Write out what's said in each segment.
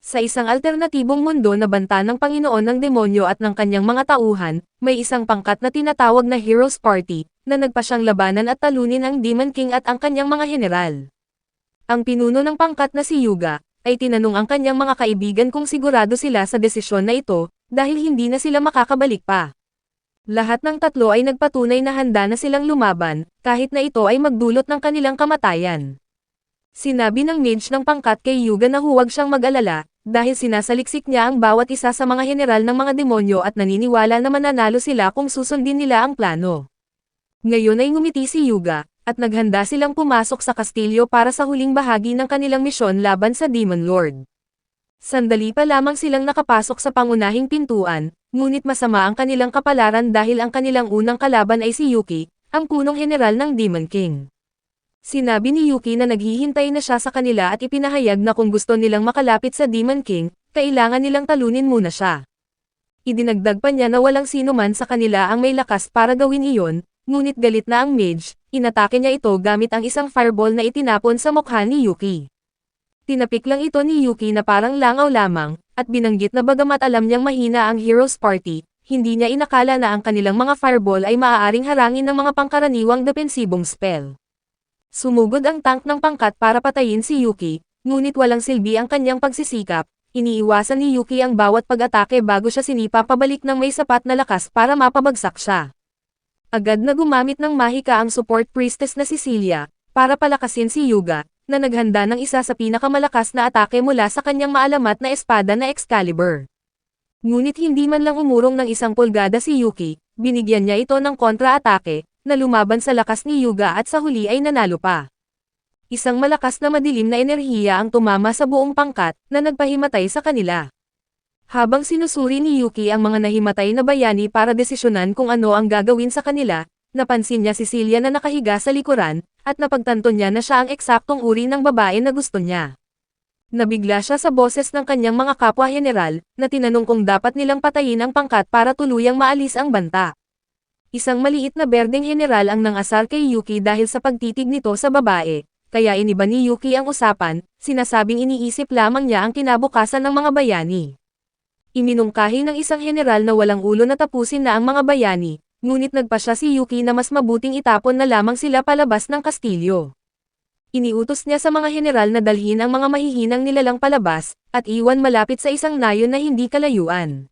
Sa isang alternatibong mundo na banta ng Panginoon ng demonyo at ng kanyang mga tauhan, may isang pangkat na tinatawag na Heroes Party, na nagpa siyang labanan at talunin ang Demon King at ang kanyang mga general. Ang pinuno ng pangkat na si Yuga, ay tinanong ang kanyang mga kaibigan kung sigurado sila sa desisyon na ito, dahil hindi na sila makakabalik pa. Lahat ng tatlo ay nagpatunay na handa na silang lumaban, kahit na ito ay magdulot ng kanilang kamatayan. Sinabi ng mage ng pangkat kay Yuga na huwag siyang mag-alala, dahil sinasaliksik niya ang bawat isa sa mga general ng mga demonyo at naniniwala na mananalo sila kung susundin nila ang plano. Ngayon ay ngumiti si Yuga, at naghanda silang pumasok sa kastilyo para sa huling bahagi ng kanilang misyon laban sa Demon Lord. Sandali pa lamang silang nakapasok sa pangunahing pintuan, ngunit masama ang kanilang kapalaran dahil ang kanilang unang kalaban ay si Yuki, ang punong general ng Demon King. Sinabi ni Yuki na naghihintay na siya sa kanila at ipinahayag na kung gusto nilang makalapit sa Demon King, kailangan nilang talunin muna siya. Idinagdag pa niya na walang sino man sa kanila ang may lakas para gawin iyon, ngunit galit na ang mage, inatake niya ito gamit ang isang fireball na itinapon sa mukha ni Yuki. Tinapik lang ito ni Yuki na parang langaw lamang, at binanggit na bagamat alam niyang mahina ang Heroes Party, hindi niya inakala na ang kanilang mga fireball ay maaaring harangin ng mga pangkaraniwang depensibong spell. Sumugod ang tank ng pangkat para patayin si Yuki, ngunit walang silbi ang kanyang pagsisikap, iniiwasan ni Yuki ang bawat pag-atake bago siya sinipa pabalik ng may sapat na lakas para mapabagsak siya. Agad na gumamit ng mahika ang support priestess na Cecilia, para palakasin si Yuga, na naghanda ng isa sa pinakamalakas na atake mula sa kanyang maalamat na espada na Excalibur. Ngunit hindi man lang umurong ng 1 pulgada si Yuki, binigyan niya ito ng kontra-atake, na lumaban sa lakas ni Yuga at sa huli ay nanalo pa. Isang malakas na madilim na enerhiya ang tumama sa buong pangkat, na nagpahimatay sa kanila. Habang sinusuri ni Yuki ang mga nahimatay na bayani para desisyonan kung ano ang gagawin sa kanila, napansin niya si Celia na nakahiga sa likuran, at napagtanto niya na siya ang eksaktong uri ng babae na gusto niya. Nabigla siya sa boses ng kanyang mga kapwa-general, na tinanong kung dapat nilang patayin ang pangkat para tuluyang maalis ang banta. Isang maliit na berdeng general ang nangasar kay Yuki dahil sa pagtitig nito sa babae, kaya iniba ni Yuki ang usapan, sinasabing iniisip lamang niya ang kinabukasan ng mga bayani. Iminungkahi ng isang general na walang ulo na tapusin na ang mga bayani, ngunit nagpa siya si Yuki na mas mabuting itapon na lamang sila palabas ng kastilyo. Iniutos niya sa mga general na dalhin ang mga mahihinang nilalang palabas, at iwan malapit sa isang nayon na hindi kalayuan.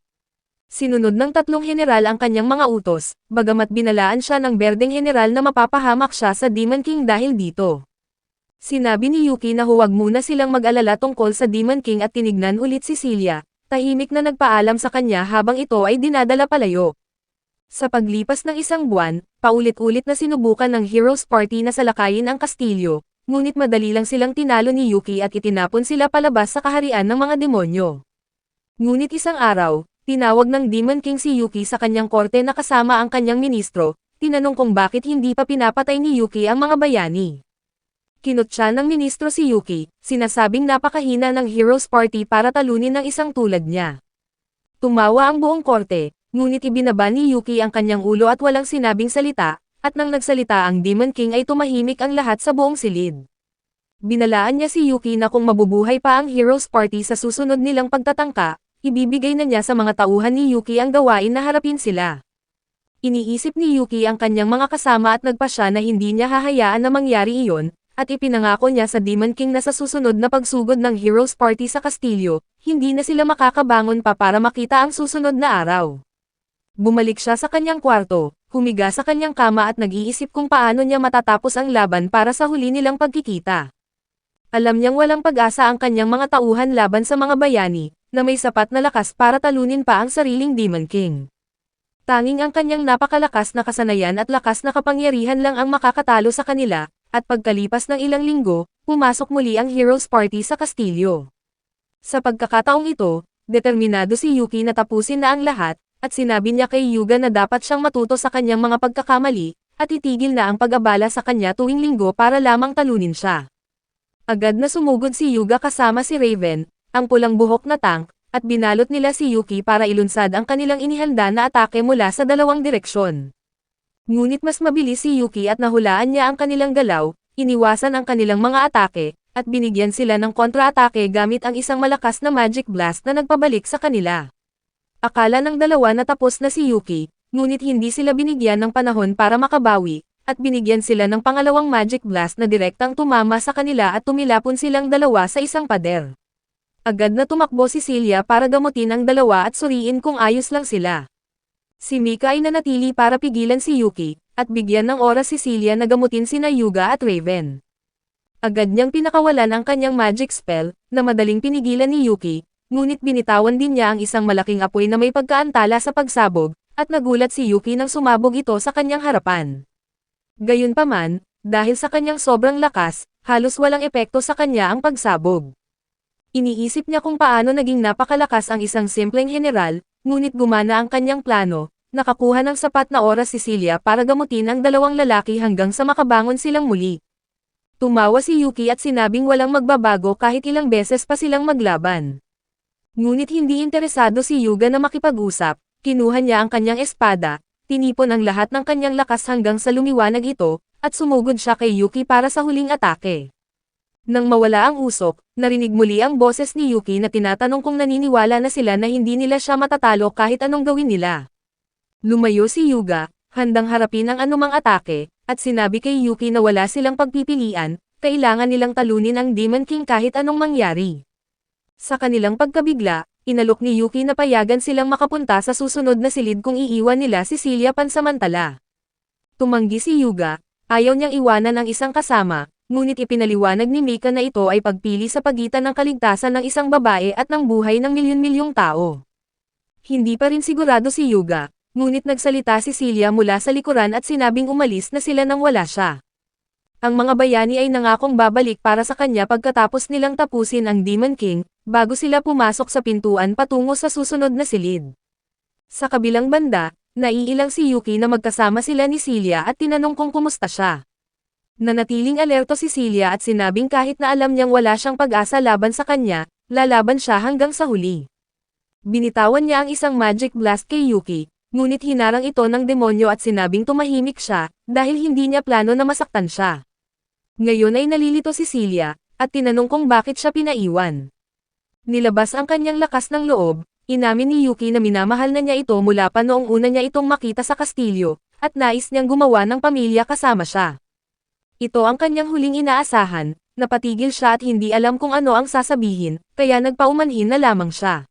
Sinunod ng 3 general ang kanyang mga utos, bagamat binalaan siya ng berdeng general na mapapahamak siya sa Demon King dahil dito. Sinabi ni Yuki na huwag muna silang mag-alala tungkol sa Demon King at tinignan ulit si Celia, tahimik na nagpaalam sa kanya habang ito ay dinadala palayo. Sa paglipas ng 1 buwan, paulit-ulit na sinubukan ng Heroes Party na salakayin ang kastilyo, ngunit madali lang silang tinalo ni Yuki at itinapon sila palabas sa kaharian ng mga demonyo. Ngunit isang araw, tinawag ng Demon King si Yuki sa kanyang korte na kasama ang kanyang ministro, tinanong kung bakit hindi pa pinapatay ni Yuki ang mga bayani. Kinutya ng ministro si Yuki, sinasabing napakahina ng Heroes Party para talunin ng isang tulad niya. Tumawa ang buong korte, ngunit ibinaba ni Yuki ang kanyang ulo at walang sinabing salita, at nang nagsalita ang Demon King ay tumahimik ang lahat sa buong silid. Binalaan niya si Yuki na kung mabubuhay pa ang Heroes Party sa susunod nilang pagtatangka, ibibigay na niya sa mga tauhan ni Yuki ang gawain na harapin sila. Iniisip ni Yuki ang kanyang mga kasama at nagpasya na hindi niya hahayaan na mangyari iyon, at ipinangako niya sa Demon King na sa susunod na pagsugod ng Heroes Party sa kastilyo, hindi na sila makakabangon pa para makita ang susunod na araw. Bumalik siya sa kanyang kwarto, humiga sa kanyang kama at nag-iisip kung paano niya matatapos ang laban para sa huli nilang pagkikita. Alam niyang walang pag-asa ang kanyang mga tauhan laban sa mga bayani, na may sapat na lakas para talunin pa ang sariling Demon King. Tanging ang kanyang napakalakas na kasanayan at lakas na kapangyarihan lang ang makakatalo sa kanila, at pagkalipas ng ilang linggo, pumasok muli ang Heroes Party sa kastilyo. Sa pagkakataong ito, determinado si Yuki na tapusin na ang lahat, at sinabi niya kay Yuga na dapat siyang matuto sa kanyang mga pagkakamali, at itigil na ang pag-abala sa kanya tuwing linggo para lamang talunin siya. Agad na sumugod si Yuga kasama si Raven, ang pulang buhok na tank, at binalot nila si Yuki para ilunsad ang kanilang inihanda na atake mula sa 2 direksyon. Ngunit mas mabilis si Yuki at nahulaan niya ang kanilang galaw, iniwasan ang kanilang mga atake, at binigyan sila ng kontra-atake gamit ang isang malakas na Magic Blast na nagpabalik sa kanila. Akala ng dalawa na tapos na si Yuki, ngunit hindi sila binigyan ng panahon para makabawi, at binigyan sila ng pangalawang Magic Blast na direktang tumama sa kanila at tumilapon silang dalawa sa isang pader. Agad na tumakbo si Celia para gamutin ang dalawa at suriin kung ayos lang sila. Si Mika ay nanatili para pigilan si Yuki, at bigyan ng oras si Celia na gamutin sina Hyuga at Raven. Agad niyang pinakawalan ang kanyang magic spell, na madaling pinigilan ni Yuki, ngunit binitawan din niya ang isang malaking apoy na may pagkaantala sa pagsabog, at nagulat si Yuki nang sumabog ito sa kanyang harapan. Gayunpaman, dahil sa kanyang sobrang lakas, halos walang epekto sa kanya ang pagsabog. Iniisip niya kung paano naging napakalakas ang isang simpleng general, ngunit gumana ang kanyang plano, nakakuha ng sapat na oras si Celia para gamutin ang dalawang lalaki hanggang sa makabangon silang muli. Tumawa si Yuki at sinabing walang magbabago kahit ilang beses pa silang maglaban. Ngunit hindi interesado si Hyuga na makipag-usap, kinuha niya ang kanyang espada, tinipon ang lahat ng kanyang lakas hanggang sa lumiwanag ito, at sumugod siya kay Yuki para sa huling atake. Nang mawala ang usok, narinig muli ang boses ni Yuki na tinatanong kung naniniwala na sila na hindi nila siya matatalo kahit anong gawin nila. Lumayo si Hyuga, handang harapin ang anumang atake, at sinabi kay Yuki na wala silang pagpipilian, kailangan nilang talunin ang Demon King kahit anong mangyari. Sa kanilang pagkabigla, inalok ni Yuki na payagan silang makapunta sa susunod na silid kung iiwan nila si Celia pansamantala. Tumanggi si Hyuga, ayaw niyang iwanan ang isang kasama, ngunit ipinaliwanag ni Mika na ito ay pagpili sa pagitan ng kaligtasan ng isang babae at ng buhay ng milyon-milyong tao. Hindi pa rin sigurado si Hyuga, ngunit nagsalita si Celia mula sa likuran at sinabing umalis na sila nang wala siya. Ang mga bayani ay nangakong babalik para sa kanya pagkatapos nilang tapusin ang Demon King, bago sila pumasok sa pintuan patungo sa susunod na silid. Sa kabilang banda, naiilang si Yuki na magkasama sila ni Celia at tinanong kung kumusta siya. Nanatiling alerto si Celia at sinabing kahit na alam niyang wala siyang pag-asa laban sa kanya, lalaban siya hanggang sa huli. Binitawan niya ang isang Magic Blast kay Yuki, ngunit hinarang ito ng demonyo at sinabing tumahimik siya, dahil hindi niya plano na masaktan siya. Ngayon ay nalilito si Celia, at tinanong kung bakit siya pinaiwan. Nilabas ang kanyang lakas ng loob, inamin ni Yuki na minamahal na niya ito mula pa noong una niya itong makita sa kastilyo, at nais niyang gumawa ng pamilya kasama siya. Ito ang kanyang huling inaasahan, napatigil siya at hindi alam kung ano ang sasabihin, kaya nagpaumanhin na lamang siya.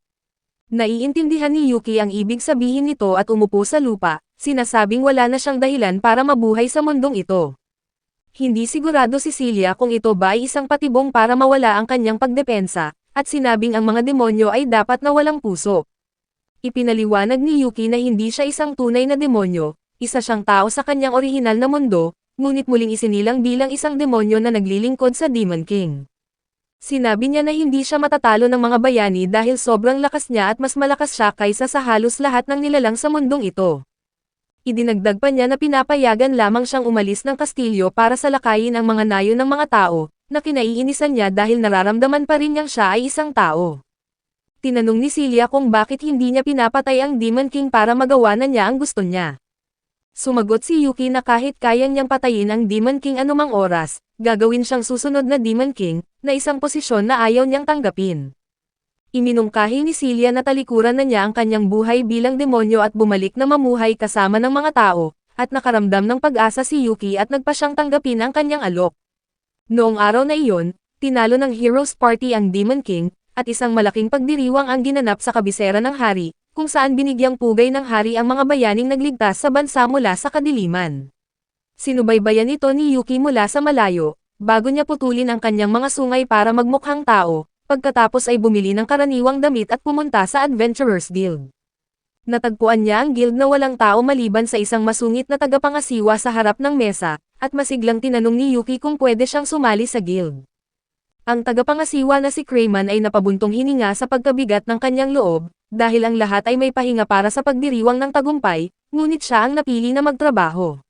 Naiintindihan ni Yuki ang ibig sabihin nito at umupo sa lupa, sinasabing wala na siyang dahilan para mabuhay sa mundong ito. Hindi sigurado si Celia kung ito ba ay isang patibong para mawala ang kanyang pagdepensa, at sinabing ang mga demonyo ay dapat na walang puso. Ipinaliwanag ni Yuki na hindi siya isang tunay na demonyo, isa siyang tao sa kanyang orihinal na mundo, ngunit muling isinilang bilang isang demonyo na naglilingkod sa Demon King. Sinabi niya na hindi siya matatalo ng mga bayani dahil sobrang lakas niya at mas malakas siya kaysa sa halos lahat ng nilalang sa mundong ito. Idinagdag pa niya na pinapayagan lamang siyang umalis ng kastilyo para salakayin ang mga nayo ng mga tao, na kinaiinisan niya dahil nararamdaman pa rin niyang siya ay isang tao. Tinanong ni Celia kung bakit hindi niya pinapatay ang Demon King para magawa na niya ang gusto niya. Sumagot si Yuki na kahit kayang niyang patayin ang Demon King anumang oras, gagawin siyang susunod na Demon King, na isang posisyon na ayaw niyang tanggapin. Iminungkahi ni Celia na talikuran na niya ang kanyang buhay bilang demonyo at bumalik na mamuhay kasama ng mga tao, at nakaramdam ng pag-asa si Yuki at nagpa siyang tanggapin ang kanyang alok. Noong araw na iyon, tinalo ng Heroes Party ang Demon King, at isang malaking pagdiriwang ang ginanap sa kabisera ng hari, kung saan binigyang pugay ng hari ang mga bayaning nagligtas sa bansa mula sa kadiliman. Sinubaybayan ito ni Yuki mula sa malayo, bago niya putulin ang kanyang mga sungay para magmukhang tao, pagkatapos ay bumili ng karaniwang damit at pumunta sa Adventurers Guild. Natagpuan niya ang guild na walang tao maliban sa isang masungit na tagapangasiwa sa harap ng mesa, at masiglang tinanong ni Yuki kung pwede siyang sumali sa guild. Ang tagapangasiwa na si Crayman ay napabuntong hininga sa pagkabigat ng kanyang loob, dahil ang lahat ay may pahinga para sa pagdiriwang ng tagumpay, ngunit siya ang napili na magtrabaho.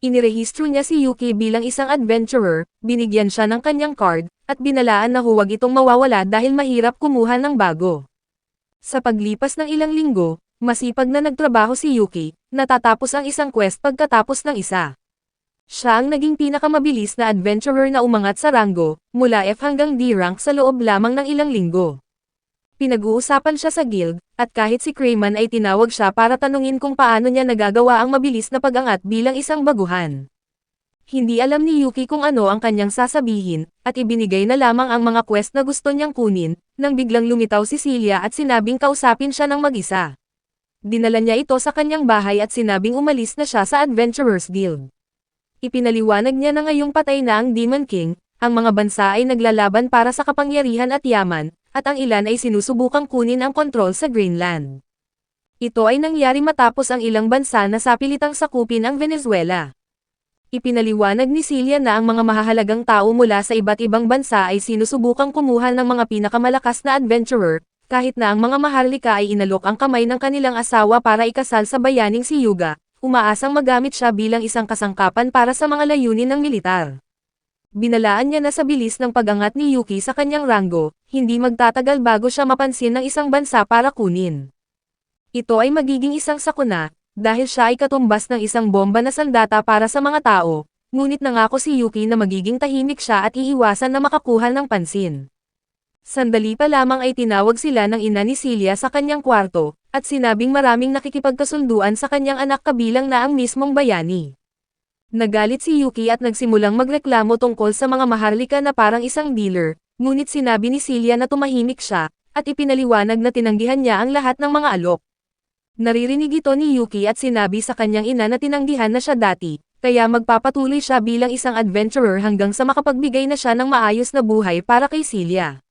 Inirehistro niya si Yuki bilang isang adventurer, binigyan siya ng kanyang card, at binalaan na huwag itong mawawala dahil mahirap kumuha ng bago. Sa paglipas ng ilang linggo, masipag na nagtrabaho si Yuki, natatapos ang isang quest pagkatapos ng isa. Siya ang naging pinakamabilis na adventurer na umangat sa ranggo, mula F hanggang D rank sa loob lamang ng ilang linggo. Pinag-uusapan siya sa guild, at kahit si Crayman ay tinawag siya para tanungin kung paano niya nagagawa ang mabilis na pag-angat bilang isang baguhan. Hindi alam ni Yuki kung ano ang kanyang sasabihin, at ibinigay na lamang ang mga quest na gusto niyang kunin, nang biglang lumitaw si Celia at sinabing kausapin siya ng mag-isa. Dinala niya ito sa kanyang bahay at sinabing umalis na siya sa Adventurers Guild. Ipinaliwanag niya na ngayong patay na ang Demon King, ang mga bansa ay naglalaban para sa kapangyarihan at yaman, at ang ilan ay sinusubukang kunin ang kontrol sa Greenland. Ito ay nangyari matapos ang ilang bansa na sapilitang sakupin ang Venezuela. Ipinaliwanag ni Celia na ang mga mahahalagang tao mula sa iba't ibang bansa ay sinusubukang kumuha ng mga pinakamalakas na adventurer, kahit na ang mga maharlika ay inalok ang kamay ng kanilang asawa para ikasal sa bayaning si Yuga, umaasang magamit siya bilang isang kasangkapan para sa mga layunin ng militar. Binalaan niya na sa bilis ng pag-angat ni Yuki sa kanyang ranggo, hindi magtatagal bago siya mapansin ng isang bansa para kunin. Ito ay magiging isang sakuna, dahil siya ay katumbas ng isang bomba na sandata para sa mga tao, ngunit nangako si Yuki na magiging tahimik siya at iiwasan na makakuha ng pansin. Sandali pa lamang ay tinawag sila ng ina ni Celia sa kanyang kwarto, at sinabing maraming nakikipagkasunduan sa kanyang anak kabilang na ang mismong bayani. Nagalit si Yuki at nagsimulang magreklamo tungkol sa mga maharlika na parang isang dealer, ngunit sinabi ni Celia na tumahimik siya, at ipinaliwanag na tinanggihan niya ang lahat ng mga alok. Naririnig ito ni Yuki at sinabi sa kanyang ina na tinanggihan na siya dati, kaya magpapatuloy siya bilang isang adventurer hanggang sa makapagbigay na siya ng maayos na buhay para kay Celia.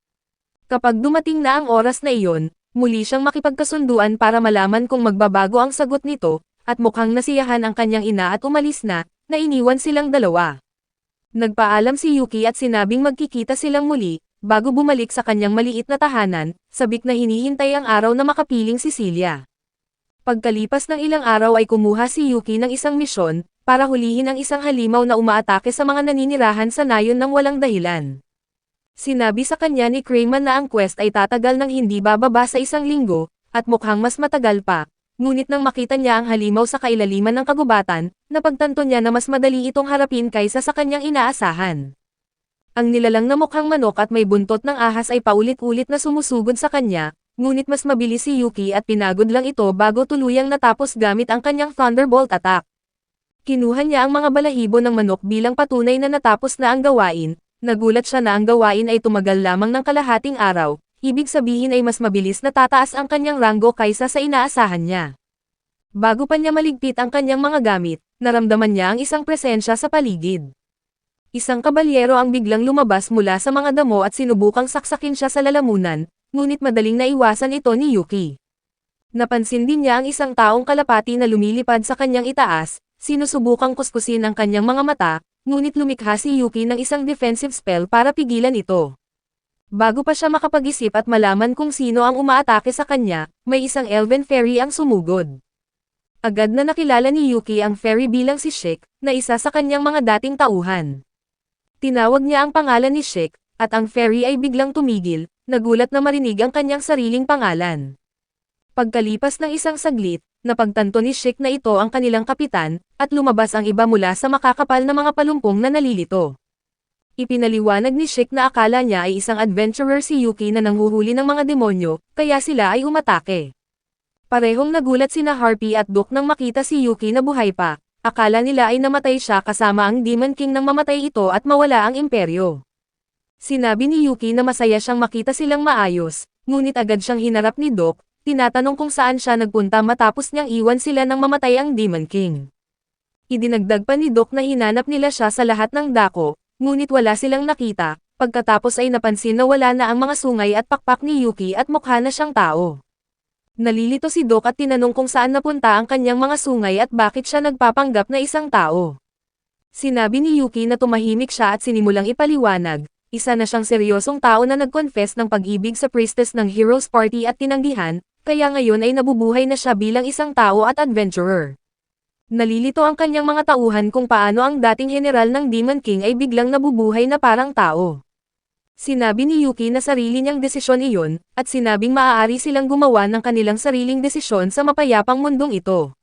Kapag dumating na ang oras na iyon, muli siyang makipagkasunduan para malaman kung magbabago ang sagot nito, at mukhang nasiyahan ang kanyang ina at umalis na iniwan silang dalawa. Nagpaalam si Yuki at sinabing magkikita silang muli, bago bumalik sa kanyang maliit na tahanan, sabik na hinihintay ang araw na makapiling si Celia. Pagkalipas ng ilang araw ay kumuha si Yuki ng isang misyon, para hulihin ang isang halimaw na umaatake sa mga naninirahan sa nayon ng walang dahilan. Sinabi sa kanya ni Crayman na ang quest ay tatagal ng hindi bababa sa isang linggo, at mukhang mas matagal pa. Ngunit nang makita niya ang halimaw sa kailaliman ng kagubatan, napagtanto niya na mas madali itong harapin kaysa sa kanyang inaasahan. Ang nilalang na mukhang manok at may buntot ng ahas ay paulit-ulit na sumusugod sa kanya, ngunit mas mabilis si Yuki at pinagod lang ito bago tuluyang natapos gamit ang kanyang Thunderbolt attack. Kinuha niya ang mga balahibo ng manok bilang patunay na natapos na ang gawain, nagulat siya na ang gawain ay tumagal lamang ng kalahating araw. Ibig sabihin ay mas mabilis na tataas ang kanyang ranggo kaysa sa inaasahan niya. Bago pa niya maligpit ang kanyang mga gamit, naramdaman niya ang isang presensya sa paligid. Isang kabalyero ang biglang lumabas mula sa mga damo at sinubukang saksakin siya sa lalamunan, ngunit madaling naiwasan ito ni Yuki. Napansin din niya ang isang taong kalapati na lumilipad sa kanyang itaas, sinusubukang kuskusin ang kanyang mga mata, ngunit lumikha si Yuki ng isang defensive spell para pigilan ito. Bago pa siya makapag-isip at malaman kung sino ang umaatake sa kanya, may isang elven fairy ang sumugod. Agad na nakilala ni Yuki ang fairy bilang si Shik, na isa sa kanyang mga dating tauhan. Tinawag niya ang pangalan ni Shik, at ang fairy ay biglang tumigil, nagulat na marinig ang kanyang sariling pangalan. Pagkalipas ng isang saglit, napagtanto ni Shik na ito ang kanilang kapitan, at lumabas ang iba mula sa makakapal na mga palumpong na nalilito. Ipinaliwanag ni Shik na akala niya ay isang adventurer si Yuki na nanghuhuli ng mga demonyo, kaya sila ay umatake. Parehong nagulat sina Harpy at Duke nang makita si Yuki na buhay pa, akala nila ay namatay siya kasama ang Demon King nang mamatay ito at mawala ang imperyo. Sinabi ni Yuki na masaya siyang makita silang maayos, ngunit agad siyang hinarap ni Duke, tinatanong kung saan siya nagpunta matapos niyang iwan sila nang mamatay ang Demon King. Idinagdag pa ni Duke na hinanap nila siya sa lahat ng dako, ngunit wala silang nakita, pagkatapos ay napansin na wala na ang mga sungay at pakpak ni Yuki at mukha na siyang tao. Nalilito si Duke at tinanong kung saan napunta ang kanyang mga sungay at bakit siya nagpapanggap na isang tao. Sinabi ni Yuki na tumahimik siya at sinimulang ipaliwanag, isa na siyang seryosong tao na nag-confess ng pag-ibig sa priestess ng Heroes Party at tinanggihan, kaya ngayon ay nabubuhay na siya bilang isang tao at adventurer. Nalilito ang kanyang mga tauhan kung paano ang dating general ng Demon King ay biglang nabubuhay na parang tao. Sinabi ni Yuki na sarili niyang desisyon iyon, at sinabing maaari silang gumawa ng kanilang sariling desisyon sa mapayapang mundong ito.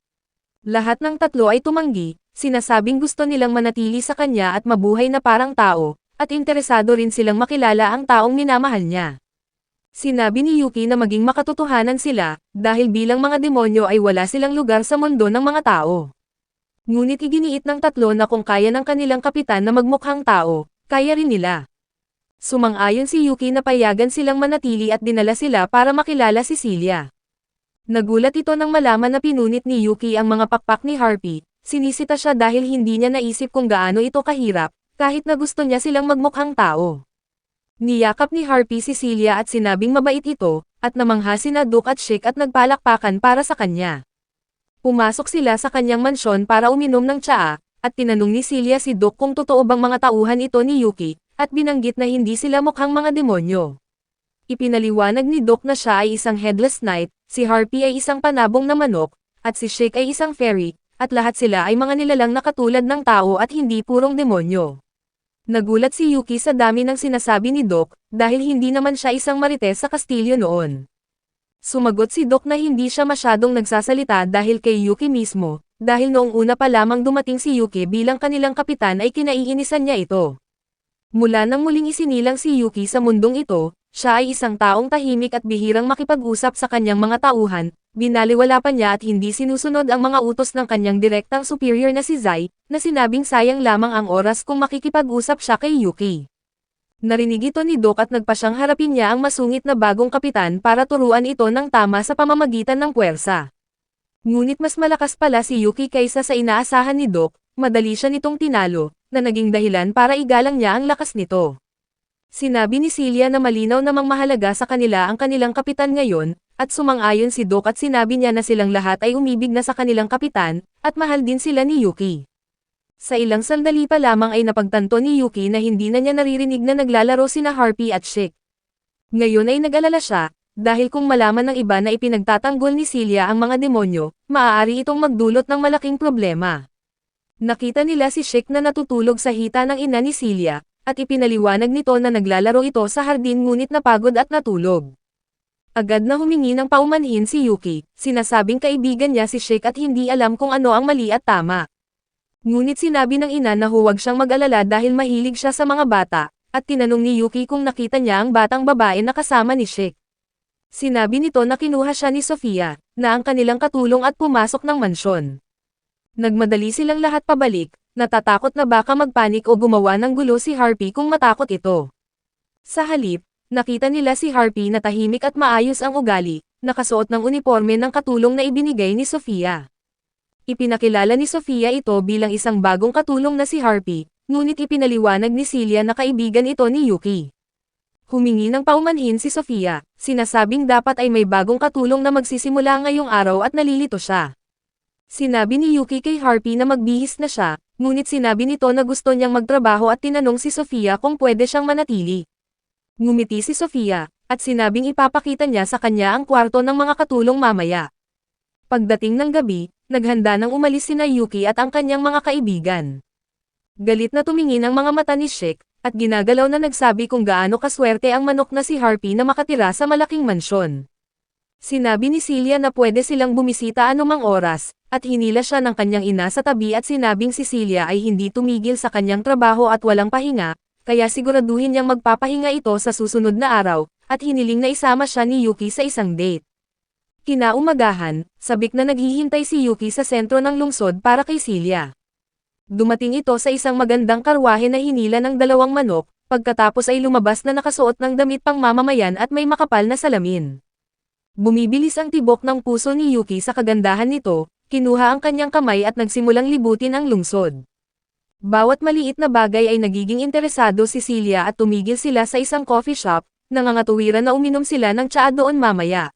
Lahat ng tatlo ay tumanggi, sinasabing gusto nilang manatili sa kanya at mabuhay na parang tao, at interesado rin silang makilala ang taong minamahal niya. Sinabi ni Yuki na maging makatotohanan sila, dahil bilang mga demonyo ay wala silang lugar sa mundo ng mga tao. Ngunit iginiit ng tatlo na kung kaya ng kanilang kapitan na magmukhang tao, kaya rin nila. Sumang-ayon si Yuki na payagan silang manatili at dinala sila para makilala si Celia. Nagulat ito nang malaman na pinunit ni Yuki ang mga pakpak ni Harpy, sinisita siya dahil hindi niya naisip kung gaano ito kahirap, kahit na gusto niya silang magmukhang tao. Niyakap ni Harpy si Celia at sinabing mabait ito, at namangha sina Duke at Chick at nagpalakpakan para sa kanya. Pumasok sila sa kanyang mansyon para uminom ng tsaa, at tinanong ni Celia si Duke kung totoo bang mga tauhan ito ni Yuki, at binanggit na hindi sila mukhang mga demonyo. Ipinaliwanag ni Duke na siya ay isang headless knight, si Harpy ay isang panabong na manok, at si Chick ay isang fairy, at lahat sila ay mga nilalang na katulad ng tao at hindi purong demonyo. Nagulat si Yuki sa dami ng sinasabi ni Duke, dahil hindi naman siya isang marites sa kastilyo noon. Sumagot si Duke na hindi siya masyadong nagsasalita dahil kay Yuki mismo, dahil noong una pa lamang dumating si Yuki bilang kanilang kapitan ay kinaiinisan niya ito. Mula nang muling isinilang si Yuki sa mundong ito, siya ay isang taong tahimik at bihirang makipag-usap sa kanyang mga tauhan, binaliwala pa niya at hindi sinusunod ang mga utos ng kanyang direktang superior na si Zai, na sinabing sayang lamang ang oras kung makikipag-usap siya kay Yuki. Narinig ito ni Duke at nagpa siyang harapin niya ang masungit na bagong kapitan para turuan ito ng tama sa pamamagitan ng puwersa. Ngunit mas malakas pala si Yuki kaysa sa inaasahan ni Duke, madali siya nitong tinalo, na naging dahilan para igalang niya ang lakas nito. Sinabi ni Celia na malinaw namang mahalaga sa kanila ang kanilang kapitan ngayon, at sumang-ayon si Duke at sinabi niya na silang lahat ay umibig na sa kanilang kapitan, at mahal din sila ni Yuki. Sa ilang sandali pa lamang ay napagtanto ni Yuki na hindi na niya naririnig na naglalaro sina Harpy at Chick. Ngayon ay nag-alala siya, dahil kung malaman ng iba na ipinagtatanggol ni Celia ang mga demonyo, maaari itong magdulot ng malaking problema. Nakita nila si Chick na natutulog sa hita ng ina ni Celia, at ipinaliwanag nito na naglalaro ito sa hardin ngunit napagod at natulog. Agad na humingi ng paumanhin si Yuki, sinasabing kaibigan niya si Chick at hindi alam kung ano ang mali at tama. Ngunit sinabi ng ina na huwag siyang mag-alala dahil mahilig siya sa mga bata, at tinanong ni Yuki kung nakita niya ang batang babae na kasama ni Chick. Sinabi nito na kinuha siya ni Sofia, na ang kanilang katulong at pumasok ng mansyon. Nagmadali silang lahat pabalik, natatakot na baka magpanik o gumawa ng gulo si Harpy kung matakot ito. Sa halip, nakita nila si Harpy na tahimik at maayos ang ugali, nakasuot ng uniforme ng katulong na ibinigay ni Sofia. Ipinakilala ni Sofia ito bilang isang bagong katulong na si Harpy, ngunit ipinaliwanag ni Celia na kaibigan ito ni Yuki. Humingi ng paumanhin si Sofia, sinasabing dapat ay may bagong katulong na magsisimula ngayong araw at nalilito siya. Sinabi ni Yuki kay Harpy na magbihis na siya, ngunit sinabi nito na gusto niyang magtrabaho at tinanong si Sofia kung pwede siyang manatili. Ngumiti si Sofia, at sinabing ipapakita niya sa kanya ang kwarto ng mga katulong mamaya. Pagdating ng gabi, naghanda nang umalis sina Yuki at ang kanyang mga kaibigan. Galit na tumingin ang mga mata ni Chick, at ginagalaw na nagsabi kung gaano kaswerte ang manok na si Harpy na makatira sa malaking mansyon. Sinabi ni Celia na pwede silang bumisita anumang oras, at hinila siya ng kanyang ina sa tabi at sinabing si Celia ay hindi tumigil sa kanyang trabaho at walang pahinga, kaya siguraduhin niyang magpapahinga ito sa susunod na araw, at hiniling na isama siya ni Yuki sa isang date. Kinaumagahan, sabik na naghihintay si Yuki sa sentro ng lungsod para kay Celia. Dumating ito sa isang magandang karwahe na hinila ng 2 manok, pagkatapos ay lumabas na nakasuot ng damit pang mamamayan at may makapal na salamin. Bumibilis ang tibok ng puso ni Yuki sa kagandahan nito, kinuha ang kanyang kamay at nagsimulang libutin ang lungsod. Bawat maliit na bagay ay nagiging interesado si Celia at tumigil sila sa isang coffee shop, nangangatuwiran na uminom sila ng tsaa doon mamaya.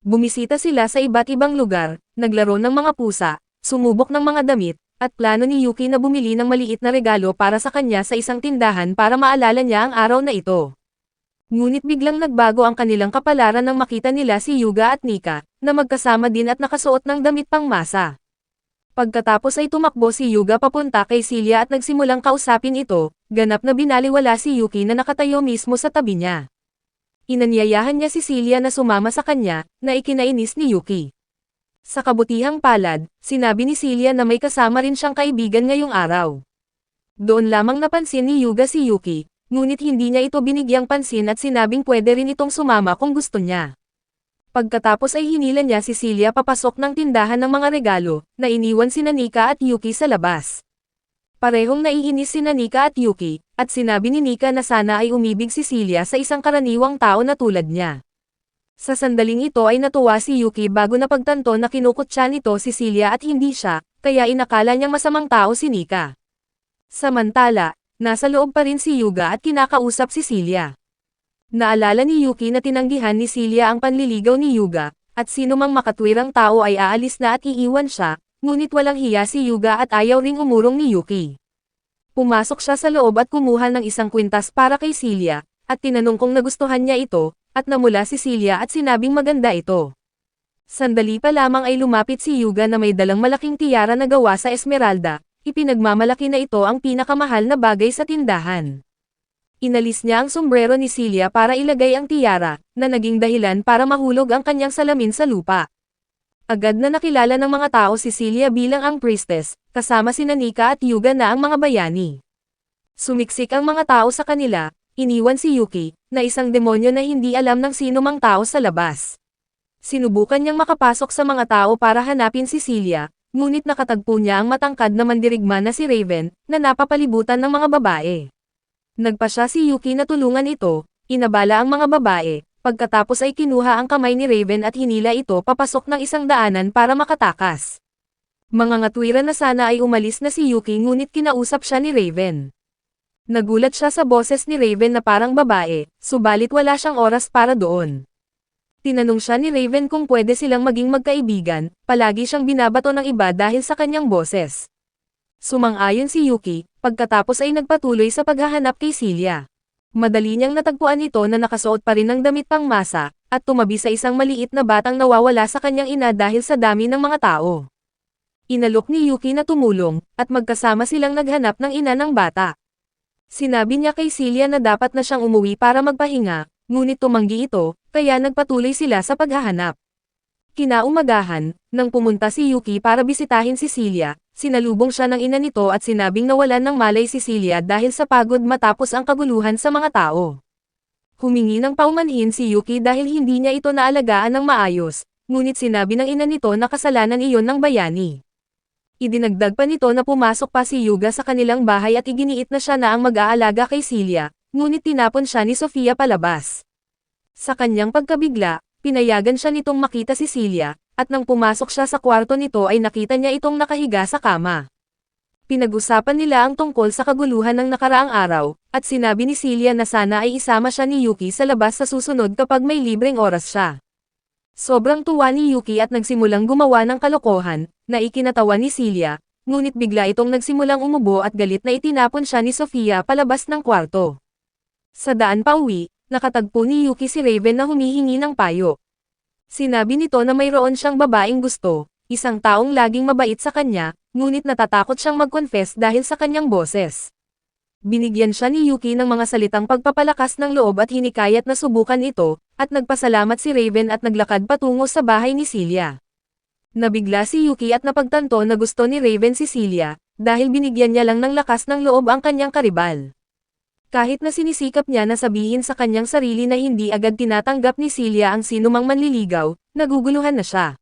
Bumisita sila sa iba't ibang lugar, naglaro ng mga pusa, sumubok ng mga damit, at plano ni Yuki na bumili ng maliit na regalo para sa kanya sa isang tindahan para maalala niya ang araw na ito. Ngunit biglang nagbago ang kanilang kapalaran nang makita nila si Yuga at Nika, na magkasama din at nakasuot ng damit pang masa. Pagkatapos ay tumakbo si Yuga papunta kay Celia at nagsimulang kausapin ito, ganap na binaliwala si Yuki na nakatayo mismo sa tabi niya. Inanyayahan niya si Celia na sumama sa kanya, na ikinainis ni Yuki. Sa kabutihang palad, sinabi ni Celia na may kasama rin siyang kaibigan ngayong araw. Doon lamang napansin ni Yuga si Yuki, ngunit hindi niya ito binigyang pansin at sinabing pwede rin itong sumama kung gusto niya. Pagkatapos ay hinila niya si Celia papasok ng tindahan ng mga regalo, na iniwan sina Nika at Yuki sa labas. Parehong naiinis sina Nika at Yuki, at sinabi ni Nika na sana ay umibig si Celia sa isang karaniwang tao na tulad niya. Sa sandaling ito ay natuwa si Yuki bago napagtanto na kinukutya nito si Celia at hindi siya, kaya inakala niyang masamang tao si Nika. Samantala, nasa loob pa rin si Yuga at kinakausap si Celia. Naalala ni Yuki na tinanggihan ni Celia ang panliligaw ni Yuga, at sino mang makatwirang tao ay aalis na at iiwan siya, ngunit walang hiya si Yuga at ayaw ring umurong ni Yuki. Pumasok siya sa loob at kumuha ng isang kwintas para kay Celia, at tinanong kung nagustuhan niya ito, at namula si Celia at sinabing maganda ito. Sandali pa lamang ay lumapit si Yuga na may dalang malaking tiyara na gawa sa esmeralda, ipinagmamalaki na ito ang pinakamahal na bagay sa tindahan. Inalis niya ang sombrero ni Celia para ilagay ang tiyara, na naging dahilan para mahulog ang kanyang salamin sa lupa. Agad na nakilala ng mga tao si Celia bilang ang priestess, kasama sina Nika at Yuga na ang mga bayani. Sumiksik ang mga tao sa kanila, iniwan si Yuki, na isang demonyo na hindi alam ng sino mang tao sa labas. Sinubukan niyang makapasok sa mga tao para hanapin si Celia, ngunit nakatagpo niya ang matangkad na mandirigma na si Raven, na napapalibutan ng mga babae. Nagpa siya si Yuki na tulungan ito, inabala ang mga babae, pagkatapos ay kinuha ang kamay ni Raven at hinila ito papasok ng isang daanan para makatakas. Mga ngatwiran na sana ay umalis na si Yuki ngunit kinausap siya ni Raven. Nagulat siya sa boses ni Raven na parang babae, subalit wala siyang oras para doon. Tinanong siya ni Raven kung pwede silang maging magkaibigan, palagi siyang binabato ng iba dahil sa kanyang boses. Sumang-ayon si Yuki, pagkatapos ay nagpatuloy sa paghahanap kay Celia. Madali niyang natagpuan ito na nakasuot pa rin ng damit pangmasa, at tumabi sa isang maliit na batang nawawala sa kanyang ina dahil sa dami ng mga tao. Inalok ni Yuki na tumulong, at magkasama silang naghanap ng ina ng bata. Sinabi niya kay Celia na dapat na siyang umuwi para magpahinga, ngunit tumanggi ito, kaya nagpatuloy sila sa paghahanap. Kinaumagahan, nang pumunta si Yuki para bisitahin si Celia, sinalubong siya ng ina nito at sinabing nawalan ng malay si Celia dahil sa pagod matapos ang kaguluhan sa mga tao. Humingi ng paumanhin si Yuki dahil hindi niya ito naalagaan ng maayos, ngunit sinabi ng ina nito na kasalanan iyon ng bayani. Idinagdag pa nito na pumasok pa si Yuga sa kanilang bahay at iginiit na siya na ang mag-aalaga kay Celia, ngunit tinapon siya ni Sofia palabas. Sa kanyang pagkabigla, pinayagan siya nitong makita si Celia, at nang pumasok siya sa kwarto nito ay nakita niya itong nakahiga sa kama. Pinag-usapan nila ang tungkol sa kaguluhan ng nakaraang araw, at sinabi ni Celia na sana ay isama siya ni Yuki sa labas sa susunod kapag may libreng oras siya. Sobrang tuwa ni Yuki at nagsimulang gumawa ng kalokohan, na ikinatawa ni Celia, ngunit bigla itong nagsimulang umubo at galit na itinapon siya ni Sofia palabas ng kwarto. Sa daan pa uwi, nakatagpo ni Yuki si Raven na humihingi ng payo. Sinabi nito na mayroon siyang babaeng gusto, isang taong laging mabait sa kanya, ngunit natatakot siyang mag-confess dahil sa kanyang boses. Binigyan siya ni Yuki ng mga salitang pagpapalakas ng loob at hinikayat na subukan ito, at nagpasalamat si Raven at naglakad patungo sa bahay ni Celia. Nabigla si Yuki at napagtanto na gusto ni Raven si Celia, dahil binigyan niya lang ng lakas ng loob ang kanyang karibal. Kahit na sinisikap niya na sabihin sa kanyang sarili na hindi agad tinatanggap ni Celia ang sinumang manliligaw, naguguluhan na siya.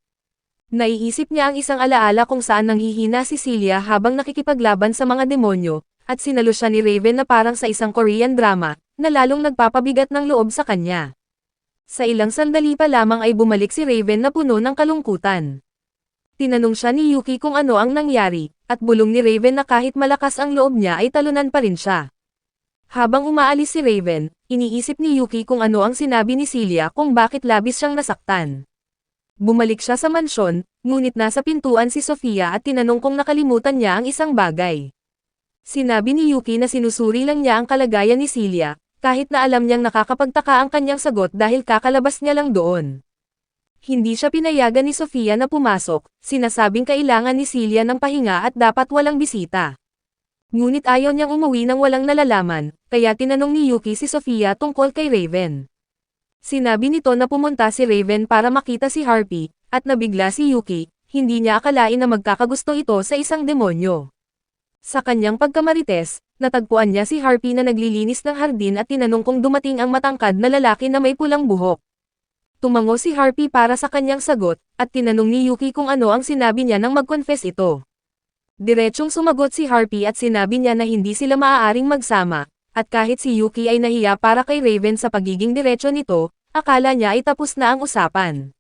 Naiisip niya ang isang alaala kung saan nanghihina si Celia habang nakikipaglaban sa mga demonyo, at sinalo siya ni Raven na parang sa isang Korean drama, na lalong nagpapabigat ng loob sa kanya. Sa ilang sandali pa lamang ay bumalik si Raven na puno ng kalungkutan. Tinanong siya ni Yuki kung ano ang nangyari, at bulong ni Raven na kahit malakas ang loob niya ay talunan pa rin siya. Habang umaalis si Raven, iniisip ni Yuki kung ano ang sinabi ni Celia kung bakit labis siyang nasaktan. Bumalik siya sa mansyon, ngunit nasa pintuan si Sofia at tinanong kung nakalimutan niya ang isang bagay. Sinabi ni Yuki na sinusuri lang niya ang kalagayan ni Celia, kahit na alam niyang nakakapagtaka ang kanyang sagot dahil kakalabas niya lang doon. Hindi siya pinayagan ni Sofia na pumasok, sinasabing kailangan ni Celia ng pahinga at dapat walang bisita. Ngunit ayaw niyang umuwi nang walang nalalaman, kaya tinanong ni Yuki si Sofia tungkol kay Raven. Sinabi nito na pumunta si Raven para makita si Harpy, at nabigla si Yuki, hindi niya akalain na magkakagusto ito sa isang demonyo. Sa kanyang pagkamarites, natagpuan niya si Harpy na naglilinis ng hardin at tinanong kung dumating ang matangkad na lalaki na may pulang buhok. Tumango si Harpy para sa kanyang sagot, at tinanong ni Yuki kung ano ang sinabi niya nang mag-confess ito. Diretsong sumagot si Harpy at sinabi niya na hindi sila maaaring magsama, at kahit si Yuki ay nahiya para kay Raven sa pagiging diretso nito, akala niya ay tapos na ang usapan.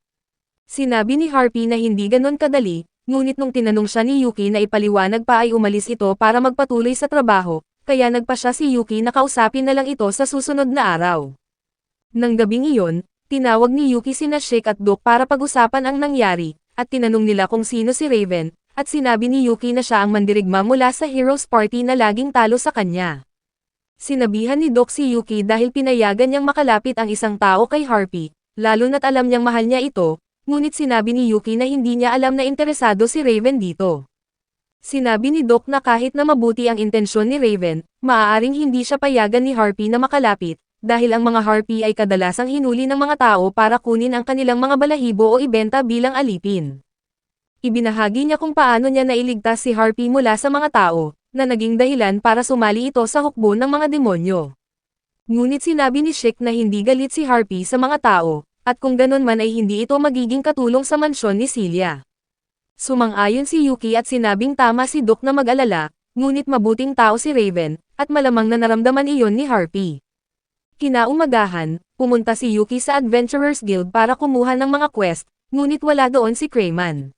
Sinabi ni Harpy na hindi ganon kadali, ngunit nung tinanong siya ni Yuki na ipaliwanag pa ay umalis ito para magpatuloy sa trabaho, kaya nagpa siya si Yuki na kausapin na lang ito sa susunod na araw. Nang gabing iyon, tinawag ni Yuki sina Shake at Doc para pag-usapan ang nangyari, at tinanong nila kung sino si Raven, at sinabi ni Yuki na siya ang mandirigma mula sa Heroes Party na laging talo sa kanya. Sinabihan ni Doc si Yuki dahil pinayagan niyang makalapit ang isang tao kay Harpy, lalo na't alam niyang mahal niya ito, ngunit sinabi ni Yuki na hindi niya alam na interesado si Raven dito. Sinabi ni Doc na kahit na mabuti ang intensyon ni Raven, maaaring hindi siya payagan ni Harpy na makalapit, dahil ang mga Harpy ay kadalasang hinuli ng mga tao para kunin ang kanilang mga balahibo o ibenta bilang alipin. Ibinahagi niya kung paano niya nailigtas si Harpy mula sa mga tao, na naging dahilan para sumali ito sa hukbo ng mga demonyo. Ngunit sinabi ni Shake na hindi galit si Harpy sa mga tao, at kung ganon man ay hindi ito magiging katulong sa mansyon ni Celia. Sumang-ayon si Yuki at sinabing tama si Doc na mag-alala, ngunit mabuting tao si Raven, at malamang na naramdaman iyon ni Harpy. Kinaumagahan, pumunta si Yuki sa Adventurers Guild para kumuha ng mga quest, ngunit wala doon si Crayman.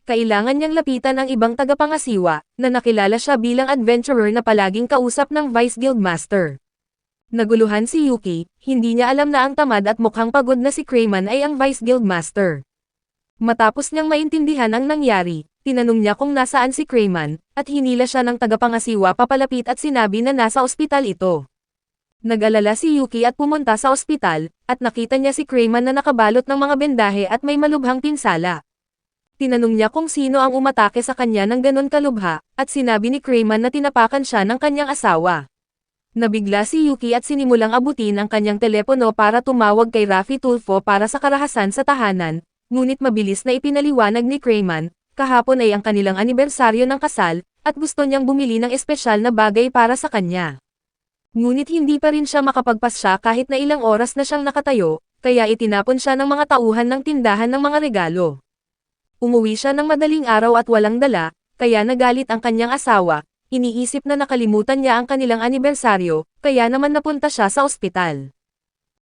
Kailangan niyang lapitan ang ibang tagapangasiwa, na nakilala siya bilang adventurer na palaging kausap ng Vice Guild Master. Naguluhan si Yuki, hindi niya alam na ang tamad at mukhang pagod na si Crayman ay ang Vice Guild Master. Matapos niyang maintindihan ang nangyari, tinanong niya kung nasaan si Crayman, at hinila siya ng tagapangasiwa papalapit at sinabi na nasa ospital ito. Nag-alala si Yuki at pumunta sa ospital, at nakita niya si Crayman na nakabalot ng mga bendahe at may malubhang pinsala. Tinanong niya kung sino ang umatake sa kanya ng ganon kalubha, at sinabi ni Crayman na tinapakan siya ng kanyang asawa. Nabigla si Yuki at sinimulang abutin ang kanyang telepono para tumawag kay Raffy Tulfo para sa karahasan sa tahanan, ngunit mabilis na ipinaliwanag ni Crayman, kahapon ay ang kanilang anibersaryo ng kasal, at gusto niyang bumili ng espesyal na bagay para sa kanya. Ngunit hindi pa rin siya makapagpasya kahit na ilang oras na siyang nakatayo, kaya itinapon siya ng mga tauhan ng tindahan ng mga regalo. Umuwi siya ng madaling araw at walang dala, kaya nagalit ang kanyang asawa. Iniisip na nakalimutan niya ang kanilang anibersaryo, kaya naman napunta siya sa ospital.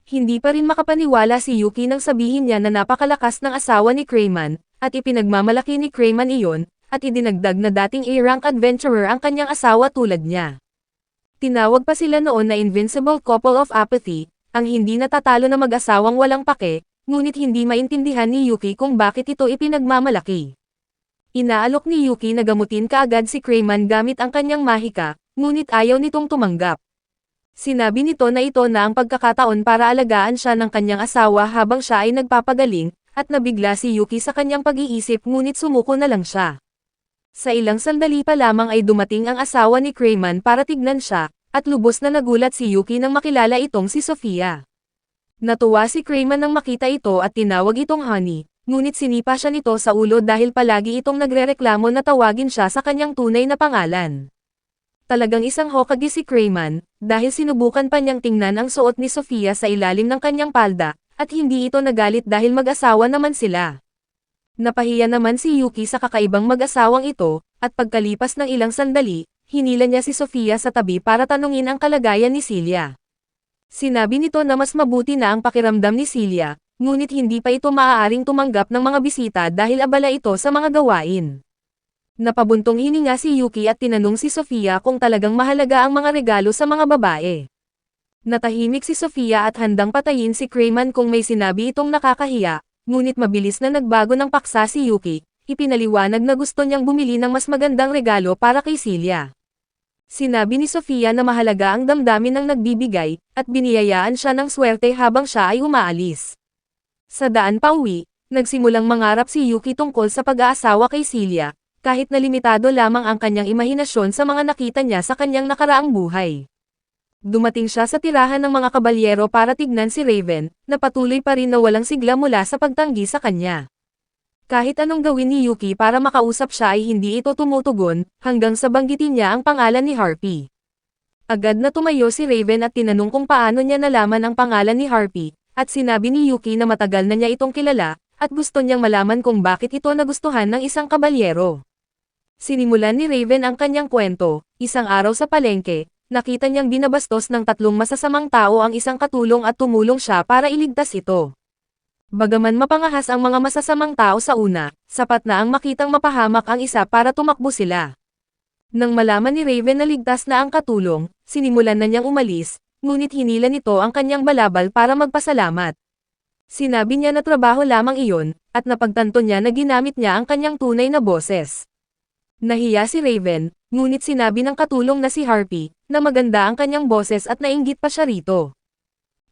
Hindi pa rin makapaniwala si Yuki nang sabihin niya na napakalakas ng asawa ni Crayman, at ipinagmamalaki ni Crayman iyon, at idinagdag na dating A-rank adventurer ang kanyang asawa tulad niya. Tinawag pa sila noon na Invincible Couple of Apathy, ang hindi natatalo na mag-asawang walang pake, ngunit hindi maintindihan ni Yuki kung bakit ito ipinagmamalaki. Inaalok ni Yuki na gamutin kaagad si Crayman gamit ang kanyang mahika, ngunit ayaw nitong tumanggap. Sinabi nito na ito na ang pagkakataon para alagaan siya ng kanyang asawa habang siya ay nagpapagaling, at nabigla si Yuki sa kanyang pag-iisip ngunit sumuko na lang siya. Sa ilang sandali pa lamang ay dumating ang asawa ni Crayman para tignan siya, at lubos na nagulat si Yuki nang makilala itong si Sofia. Natuwa si Crayman nang makita ito at tinawag itong Honey. Ngunit sinipa siya nito sa ulo dahil palagi itong nagrereklamo na tawagin siya sa kanyang tunay na pangalan. Talagang isang Hokage si Crayman, dahil sinubukan pa niyang tingnan ang suot ni Sofia sa ilalim ng kanyang palda, at hindi ito nagalit dahil mag-asawa naman sila. Napahiya naman si Yuki sa kakaibang mag-asawang ito, at pagkalipas ng ilang sandali, hinila niya si Sofia sa tabi para tanungin ang kalagayan ni Celia. Sinabi nito na mas mabuti na ang pakiramdam ni Celia, ngunit hindi pa ito maaaring tumanggap ng mga bisita dahil abala ito sa mga gawain. Napabuntong hininga si Yuki at tinanong si Sofia kung talagang mahalaga ang mga regalo sa mga babae. Natahimik si Sofia at handang patayin si Crayman kung may sinabi itong nakakahiya, ngunit mabilis na nagbago ng paksa si Yuki, ipinaliwanag na gusto niyang bumili ng mas magandang regalo para kay Celia. Sinabi ni Sofia na mahalaga ang damdamin ng nagbibigay, at biniyayaan siya ng swerte habang siya ay umaalis. Sa daan pauwi, nagsimulang mangarap si Yuki tungkol sa pag-aasawa kay Celia, kahit na limitado lamang ang kanyang imahinasyon sa mga nakita niya sa kanyang nakaraang buhay. Dumating siya sa tirahan ng mga kabalyero para tignan si Raven, na patuloy pa rin na walang sigla mula sa pagtanggi sa kanya. Kahit anong gawin ni Yuki para makausap siya ay hindi ito tumutugon, hanggang sa banggitin niya ang pangalan ni Harpy. Agad na tumayo si Raven at tinanong kung paano niya nalaman ang pangalan ni Harpy, at sinabi ni Yuki na matagal na niya itong kilala, at gusto niyang malaman kung bakit ito nagustuhan ng isang kabalyero. Sinimulan ni Raven ang kanyang kwento, isang araw sa palengke, nakita niyang binabastos ng 3 masasamang tao ang isang katulong at tumulong siya para iligtas ito. Bagaman mapangahas ang mga masasamang tao sa una, sapat na ang makitang mapahamak ang isa para tumakbo sila. Nang malaman ni Raven na ligtas na ang katulong, sinimulan na niyang umalis, ngunit hinila nito ang kanyang balabal para magpasalamat. Sinabi niya na trabaho lamang iyon, at napagtanto niya na ginamit niya ang kanyang tunay na boses. Nahiya si Raven, ngunit sinabi ng katulong na si Harpy, na maganda ang kanyang boses at nainggit pa siya rito.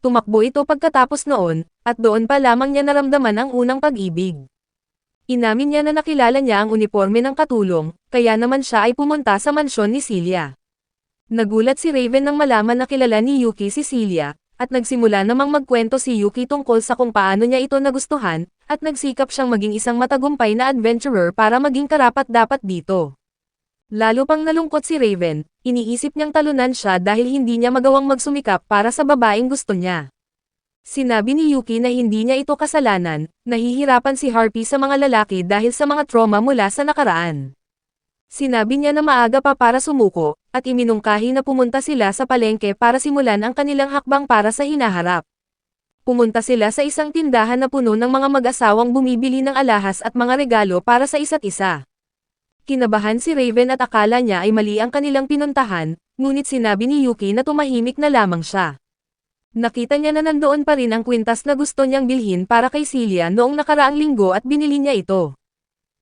Tumakbo ito pagkatapos noon, at doon pa lamang niya naramdaman ang unang pag-ibig. Inamin niya na nakilala niya ang uniforme ng katulong, kaya naman siya ay pumunta sa mansyon ni Celia. Nagulat si Raven nang malaman na kilala ni Yuki si Celia, at nagsimula namang magkwento si Yuki tungkol sa kung paano niya ito nagustuhan, at nagsikap siyang maging isang matagumpay na adventurer para maging karapat-dapat dito. Lalo pang nalungkot si Raven, iniisip niyang talunan siya dahil hindi niya magawang magsumikap para sa babaeng gusto niya. Sinabi ni Yuki na hindi niya ito kasalanan, nahihirapan si Harpy sa mga lalaki dahil sa mga trauma mula sa nakaraan. Sinabi niya na maaga pa para sumuko, at iminungkahi na pumunta sila sa palengke para simulan ang kanilang hakbang para sa hinaharap. Pumunta sila sa isang tindahan na puno ng mga mag-asawang bumibili ng alahas at mga regalo para sa isa't isa. Kinabahan si Raven at akala niya ay mali ang kanilang pinuntahan, ngunit sinabi ni Yuki na tumahimik na lamang siya. Nakita niya na nandoon pa rin ang kwintas na gusto niyang bilhin para kay Celia noong nakaraang linggo at binili niya ito.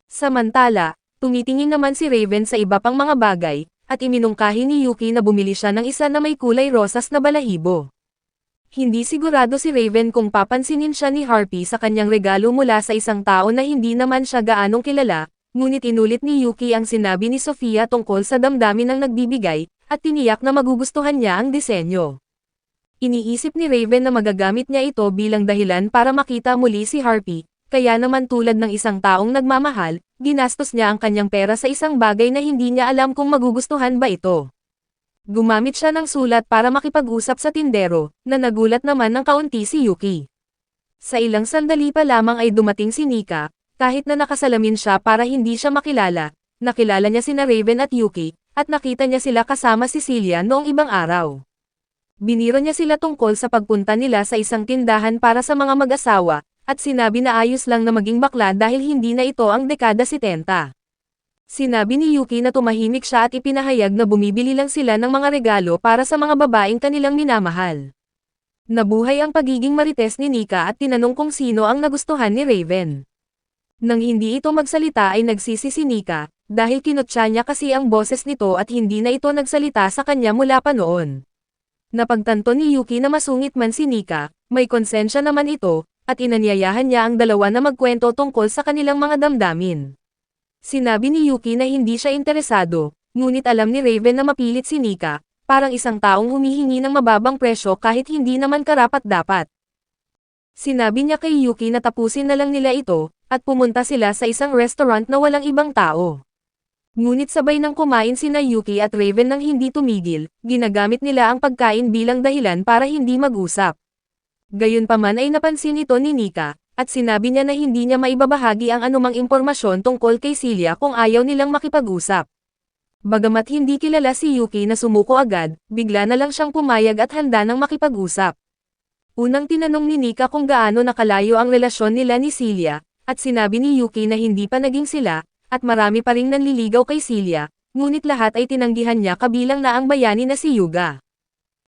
Samantala, tumitingin naman si Raven sa iba pang mga bagay, at iminungkahi ni Yuki na bumili siya ng isa na may kulay rosas na balahibo. Hindi sigurado si Raven kung papansinin siya ni Harpy sa kanyang regalo mula sa isang tao na hindi naman siya gaanong kilala, ngunit inulit ni Yuki ang sinabi ni Sofia tungkol sa damdamin ng nagbibigay, at tiniyak na magugustuhan niya ang disenyo. Iniisip ni Raven na magagamit niya ito bilang dahilan para makita muli si Harpy, kaya naman tulad ng isang taong nagmamahal, ginastos niya ang kanyang pera sa isang bagay na hindi niya alam kung magugustuhan ba ito. Gumamit siya ng sulat para makipag-usap sa tindero, na nagulat naman ng kaunti si Yuki. Sa ilang sandali pa lamang ay dumating si Nika, kahit na nakasalamin siya para hindi siya makilala, nakilala niya sina Raven at Yuki, at nakita niya sila kasama si Celia noong ibang araw. Biniro niya sila tungkol sa pagpunta nila sa isang tindahan para sa mga mag-asawa, at sinabi na ayos lang na maging bakla dahil hindi na ito ang dekada 70. Sinabi ni Yuki na tumahimik siya at ipinahayag na bumibili lang sila ng mga regalo para sa mga babaeng kanilang minamahal. Nabuhay ang pagiging marites ni Nika at tinanong kung sino ang nagustuhan ni Raven. Nang hindi ito magsalita ay nagsisi si Nika, dahil kinutya niya kasi ang boses nito at hindi na ito nagsalita sa kanya mula pa noon. Napagtanto ni Yuki na masungit man si Nika, may konsensya naman ito, at inanyayahan niya ang dalawa na magkwento tungkol sa kanilang mga damdamin. Sinabi ni Yuki na hindi siya interesado, ngunit alam ni Raven na mapilit si Nika, parang isang taong humihingi ng mababang presyo kahit hindi naman karapat-dapat. Sinabi niya kay Yuki na tapusin na lang nila ito, at pumunta sila sa isang restaurant na walang ibang tao. Ngunit sabay nang kumain sina Yuki at Raven nang hindi tumigil, ginagamit nila ang pagkain bilang dahilan para hindi mag-usap. Gayunpaman ay napansin ito ni Nika, at sinabi niya na hindi niya maibabahagi ang anumang impormasyon tungkol kay Celia kung ayaw nilang makipag-usap. Bagamat hindi kilala si Yuki na sumuko agad, bigla na lang siyang pumayag at handa nang makipag-usap. Unang tinanong ni Nika kung gaano nakalayo ang relasyon nila ni Celia, at sinabi ni Yuki na hindi pa naging sila, at marami pa ring nanliligaw kay Celia, ngunit lahat ay tinanggihan niya kabilang na ang bayani na si Yuga.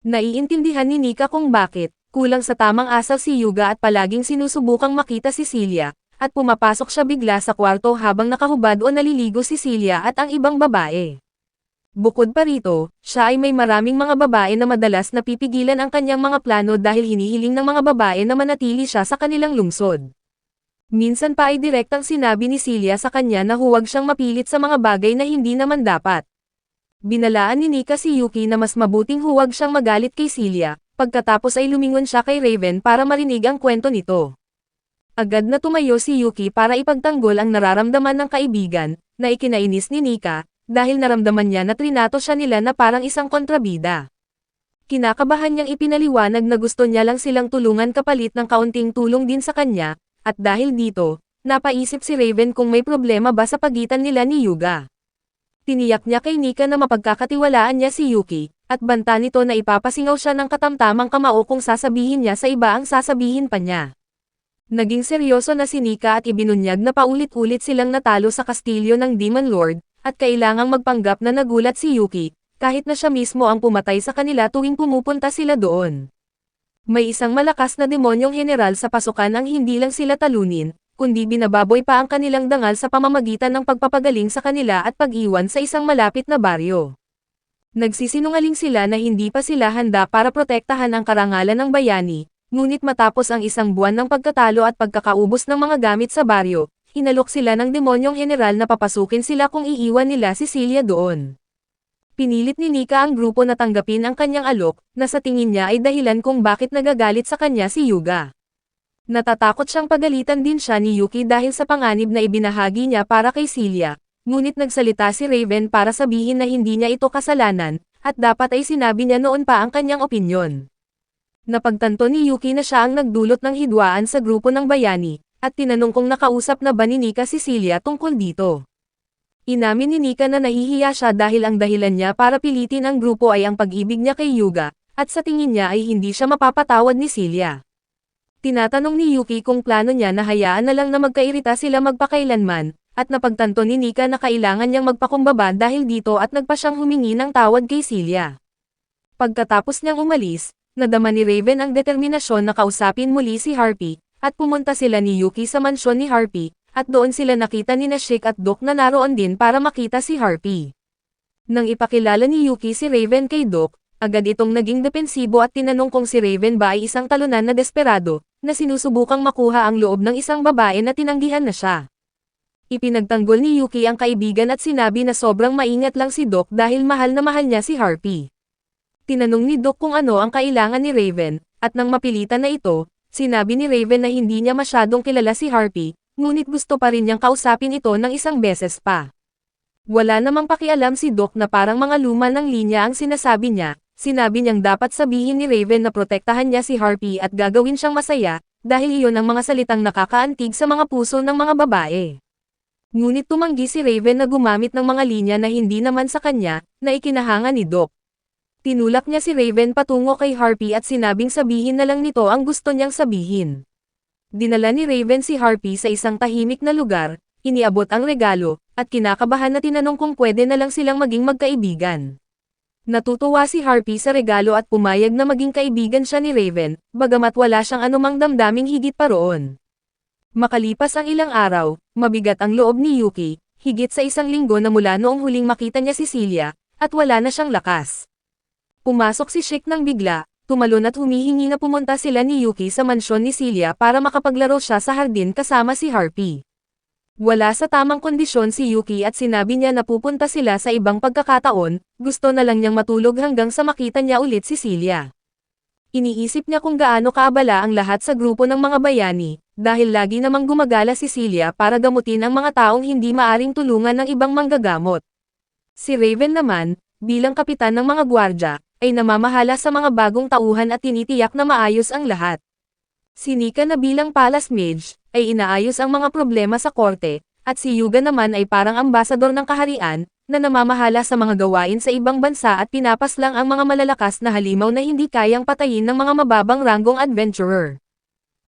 Naiintindihan ni Nika kung bakit, kulang sa tamang asal si Yuga at palaging sinusubukang makita si Celia, at pumapasok siya bigla sa kwarto habang nakahubad o naliligo si Celia at ang ibang babae. Bukod pa rito, siya ay may maraming mga babae na madalas napipigilan ang kanyang mga plano dahil hinihiling ng mga babae na manatili siya sa kanilang lungsod. Minsan pa ay direktang sinabi ni Celia sa kanya na huwag siyang mapilit sa mga bagay na hindi naman dapat. Binalaan ni Nika si Yuki na mas mabuting huwag siyang magalit kay Celia, pagkatapos ay lumingon siya kay Raven para marinig ang kwento nito. Agad na tumayo si Yuki para ipagtanggol ang nararamdaman ng kaibigan, na ikinainis ni Nika, dahil naramdaman niya na trinato siya nila na parang isang kontrabida. Kinakabahan niyang ipinaliwanag na gusto niya lang silang tulungan kapalit ng kaunting tulong din sa kanya, at dahil dito, napaisip si Raven kung may problema ba sa pagitan nila ni Yuga. Tiniyak niya kay Nika na mapagkakatiwalaan niya si Yuki, at banta nito na ipapasingaw siya ng katamtamang kamao kung sasabihin niya sa iba ang sasabihin pa niya. Naging seryoso na si Nika at ibinunyag na paulit-ulit silang natalo sa kastilyo ng Demon Lord, at kailangang magpanggap na nagulat si Yuki, kahit na siya mismo ang pumatay sa kanila tuwing pumupunta sila doon. May isang malakas na demonyong general sa pasukan ang hindi lang sila talunin, kundi binababoy pa ang kanilang dangal sa pamamagitan ng pagpapagaling sa kanila at pag-iwan sa isang malapit na baryo. Nagsisinungaling sila na hindi pa sila handa para protektahan ang karangalan ng bayani. Ngunit matapos ang isang buwan ng pagkatalo at pagkakaubos ng mga gamit sa baryo, hinalok sila ng demonyong general na papasukin sila kung iiwan nila si Celia doon. Pinilit ni Nika ang grupo na tanggapin ang kanyang alok, na sa tingin niya ay dahilan kung bakit nagagalit sa kanya si Yuga. Natatakot siyang pagalitan din siya ni Yuki dahil sa panganib na ibinahagi niya para kay Celia, ngunit nagsalita si Raven para sabihin na hindi niya ito kasalanan, at dapat ay sinabi niya noon pa ang kanyang opinyon. Napagtanto ni Yuki na siya ang nagdulot ng hidwaan sa grupo ng bayani, at tinanong kung nakausap na ba ni Nika si Celia tungkol dito. Inamin ni Nika na nahihiya siya dahil ang dahilan niya para pilitin ang grupo ay ang pag-ibig niya kay Yuga, at sa tingin niya ay hindi siya mapapatawad ni Celia. Tinatanong ni Yuki kung plano niya na hayaan na lang na magkairita sila magpakailanman, at napagtanto ni Nika na kailangan niyang magpakumbaba dahil dito at nagpa siyang humingi ng tawad kay Celia. Pagkatapos niyang umalis, nadama ni Raven ang determinasyon na kausapin muli si Harpy, at pumunta sila ni Yuki sa mansyon ni Harpy, at doon sila nakita ni Shik at Doc na naroon din para makita si Harpy. Nang ipakilala ni Yuki si Raven kay Doc, agad itong naging depensibo at tinanong kung si Raven ba ay isang talunan na desperado, na sinusubukang makuha ang loob ng isang babae na tinanggihan na siya. Ipinagtanggol ni Yuki ang kaibigan at sinabi na sobrang maingat lang si Doc dahil mahal na mahal niya si Harpy. Tinanong ni Doc kung ano ang kailangan ni Raven, at nang mapilitan na ito, sinabi ni Raven na hindi niya masyadong kilala si Harpy, ngunit gusto pa rin niyang kausapin ito ng isang beses pa. Wala namang pakialam si Doc na parang mga luma ng linya ang sinasabi niya, sinabi niyang dapat sabihin ni Raven na protektahan niya si Harpy at gagawin siyang masaya, dahil iyon ang mga salitang nakakaantig sa mga puso ng mga babae. Ngunit tumanggi si Raven na gumamit ng mga linya na hindi naman sa kanya, na ikinahanga ni Doc. Tinulak niya si Raven patungo kay Harpy at sinabing sabihin na lang nito ang gusto niyang sabihin. Dinala ni Raven si Harpy sa isang tahimik na lugar, iniabot ang regalo, at kinakabahan na tinanong kung pwede na lang silang maging magkaibigan. Natutuwa si Harpy sa regalo at pumayag na maging kaibigan siya ni Raven, bagamat wala siyang anumang damdaming higit pa roon. Makalipas ang ilang araw, mabigat ang loob ni Yuki, higit sa isang linggo na mula noong huling makita niya si Celia, at wala na siyang lakas. Pumasok si Shik nang bigla, tumalon at humihingi na pumunta sila ni Yuki sa mansyon ni Celia para makapaglaro siya sa hardin kasama si Harpy. Wala sa tamang kondisyon si Yuki at sinabi niya na pupunta sila sa ibang pagkakataon, gusto na lang niyang matulog hanggang sa makita niya ulit si Celia. Iniisip niya kung gaano kaabala ang lahat sa grupo ng mga bayani, dahil lagi namang gumagala si Celia para gamutin ang mga taong hindi maaring tulungan ng ibang manggagamot. Si Raven naman, bilang kapitan ng mga gwardya, ay namamahala sa mga bagong tauhan at tinitiyak na maayos ang lahat. Si Nika na bilang palace mage, ay inaayos ang mga problema sa korte, at si Yuga naman ay parang ambasador ng kaharian, na namamahala sa mga gawain sa ibang bansa at pinapaslang ang mga malalakas na halimaw na hindi kayang patayin ng mga mababang ranggong adventurer.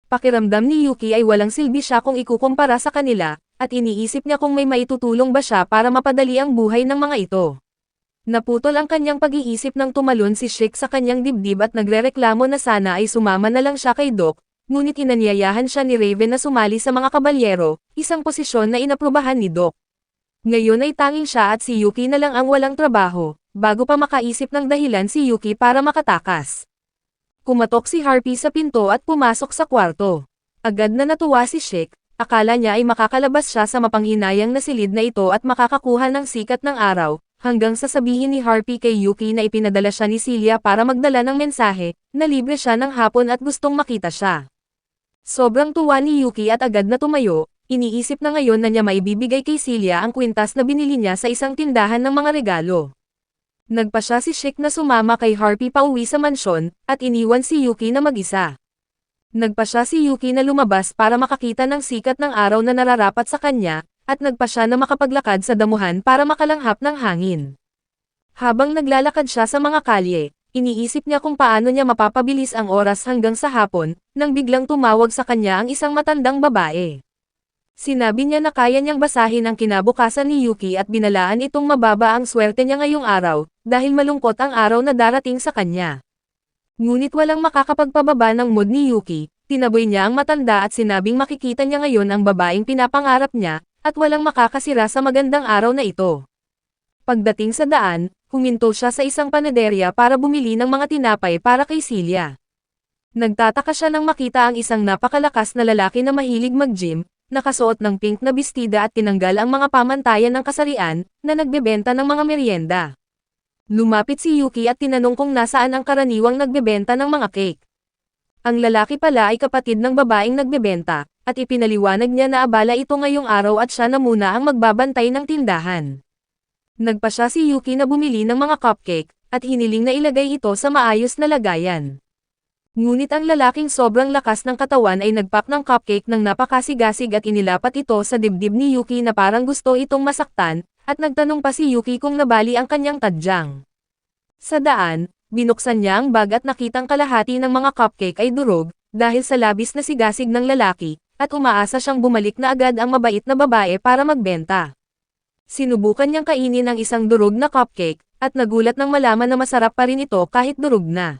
Pakiramdam ni Yuki ay walang silbi siya kung ikukumpara sa kanila, at iniisip niya kung may maitutulong ba siya para mapadali ang buhay ng mga ito. Naputol ang kanyang pag-iisip nang tumalon si Shik sa kanyang dibdib at nagrereklamo na sana ay sumama na lang siya kay Doc, ngunit inanyayahan siya ni Raven na sumali sa mga kabalyero, isang posisyon na inaprubahan ni Doc. Ngayon ay tanging siya at si Yuki na lang ang walang trabaho, bago pa makaisip ng dahilan si Yuki para makatakas. Kumatok si Harpy sa pinto at pumasok sa kwarto. Agad na natuwa si Shik, akala niya ay makakalabas siya sa mapanghinayang na silid na ito at makakakuha ng sikat ng araw, hanggang sasabihin ni Harpy kay Yuki na ipinadala siya ni Celia para magdala ng mensahe, na libre siya ng hapon at gustong makita siya. Sobrang tuwa ni Yuki at agad na tumayo, iniisip na ngayon na niya maibibigay kay Celia ang kwintas na binili niya sa isang tindahan ng mga regalo. Nagpasya si Chic na sumama kay Harpy pauwi sa mansyon, at iniwan si Yuki na mag-isa. Nagpasya si Yuki na lumabas para makakita ng sikat ng araw na nararapat sa kanya, at nagpasya na makapaglakad sa damuhan para makalanghap ng hangin. Habang naglalakad siya sa mga kalye, iniisip niya kung paano niya mapapabilis ang oras hanggang sa hapon, nang biglang tumawag sa kanya ang isang matandang babae. Sinabi niya na kaya niyang basahin ang kinabukasan ni Yuki at binalaan itong mababa ang swerte niya ngayong araw, dahil malungkot ang araw na darating sa kanya. Ngunit walang makakapagpababa ng mood ni Yuki, tinaboy niya ang matanda at sinabing makikita niya ngayon ang babaeng pinapangarap niya, at walang makakasira sa magandang araw na ito. Pagdating sa daan, huminto siya sa isang panaderya para bumili ng mga tinapay para kay Celia. Nagtataka siya nang makita ang isang napakalakas na lalaki na mahilig mag-gym, nakasuot ng pink na bestida at tinanggal ang mga pamantayan ng kasarian, na nagbebenta ng mga merienda. Lumapit si Yuki at tinanong kung nasaan ang karaniwang nagbebenta ng mga cake. Ang lalaki pala ay kapatid ng babaeng nagbebenta, at ipinaliwanag niya na abala ito ngayong araw at siya na muna ang magbabantay ng tindahan. Nagpasya si Yuki na bumili ng mga cupcake, at hiniling na ilagay ito sa maayos na lagayan. Ngunit ang lalaking sobrang lakas ng katawan ay nagpak ng cupcake ng napakasigasig at inilapat ito sa dibdib ni Yuki na parang gusto itong masaktan, at nagtanong pa si Yuki kung nabali ang kanyang tadyang. Sa daan, binuksan niya ang bag at nakitang kalahati ng mga cupcake ay durog, dahil sa labis na sigasig ng lalaki, at umaasa siyang bumalik na agad ang mabait na babae para magbenta. Sinubukan niyang kainin ang isang durog na cupcake, at nagulat nang malaman na masarap pa rin ito kahit durog na.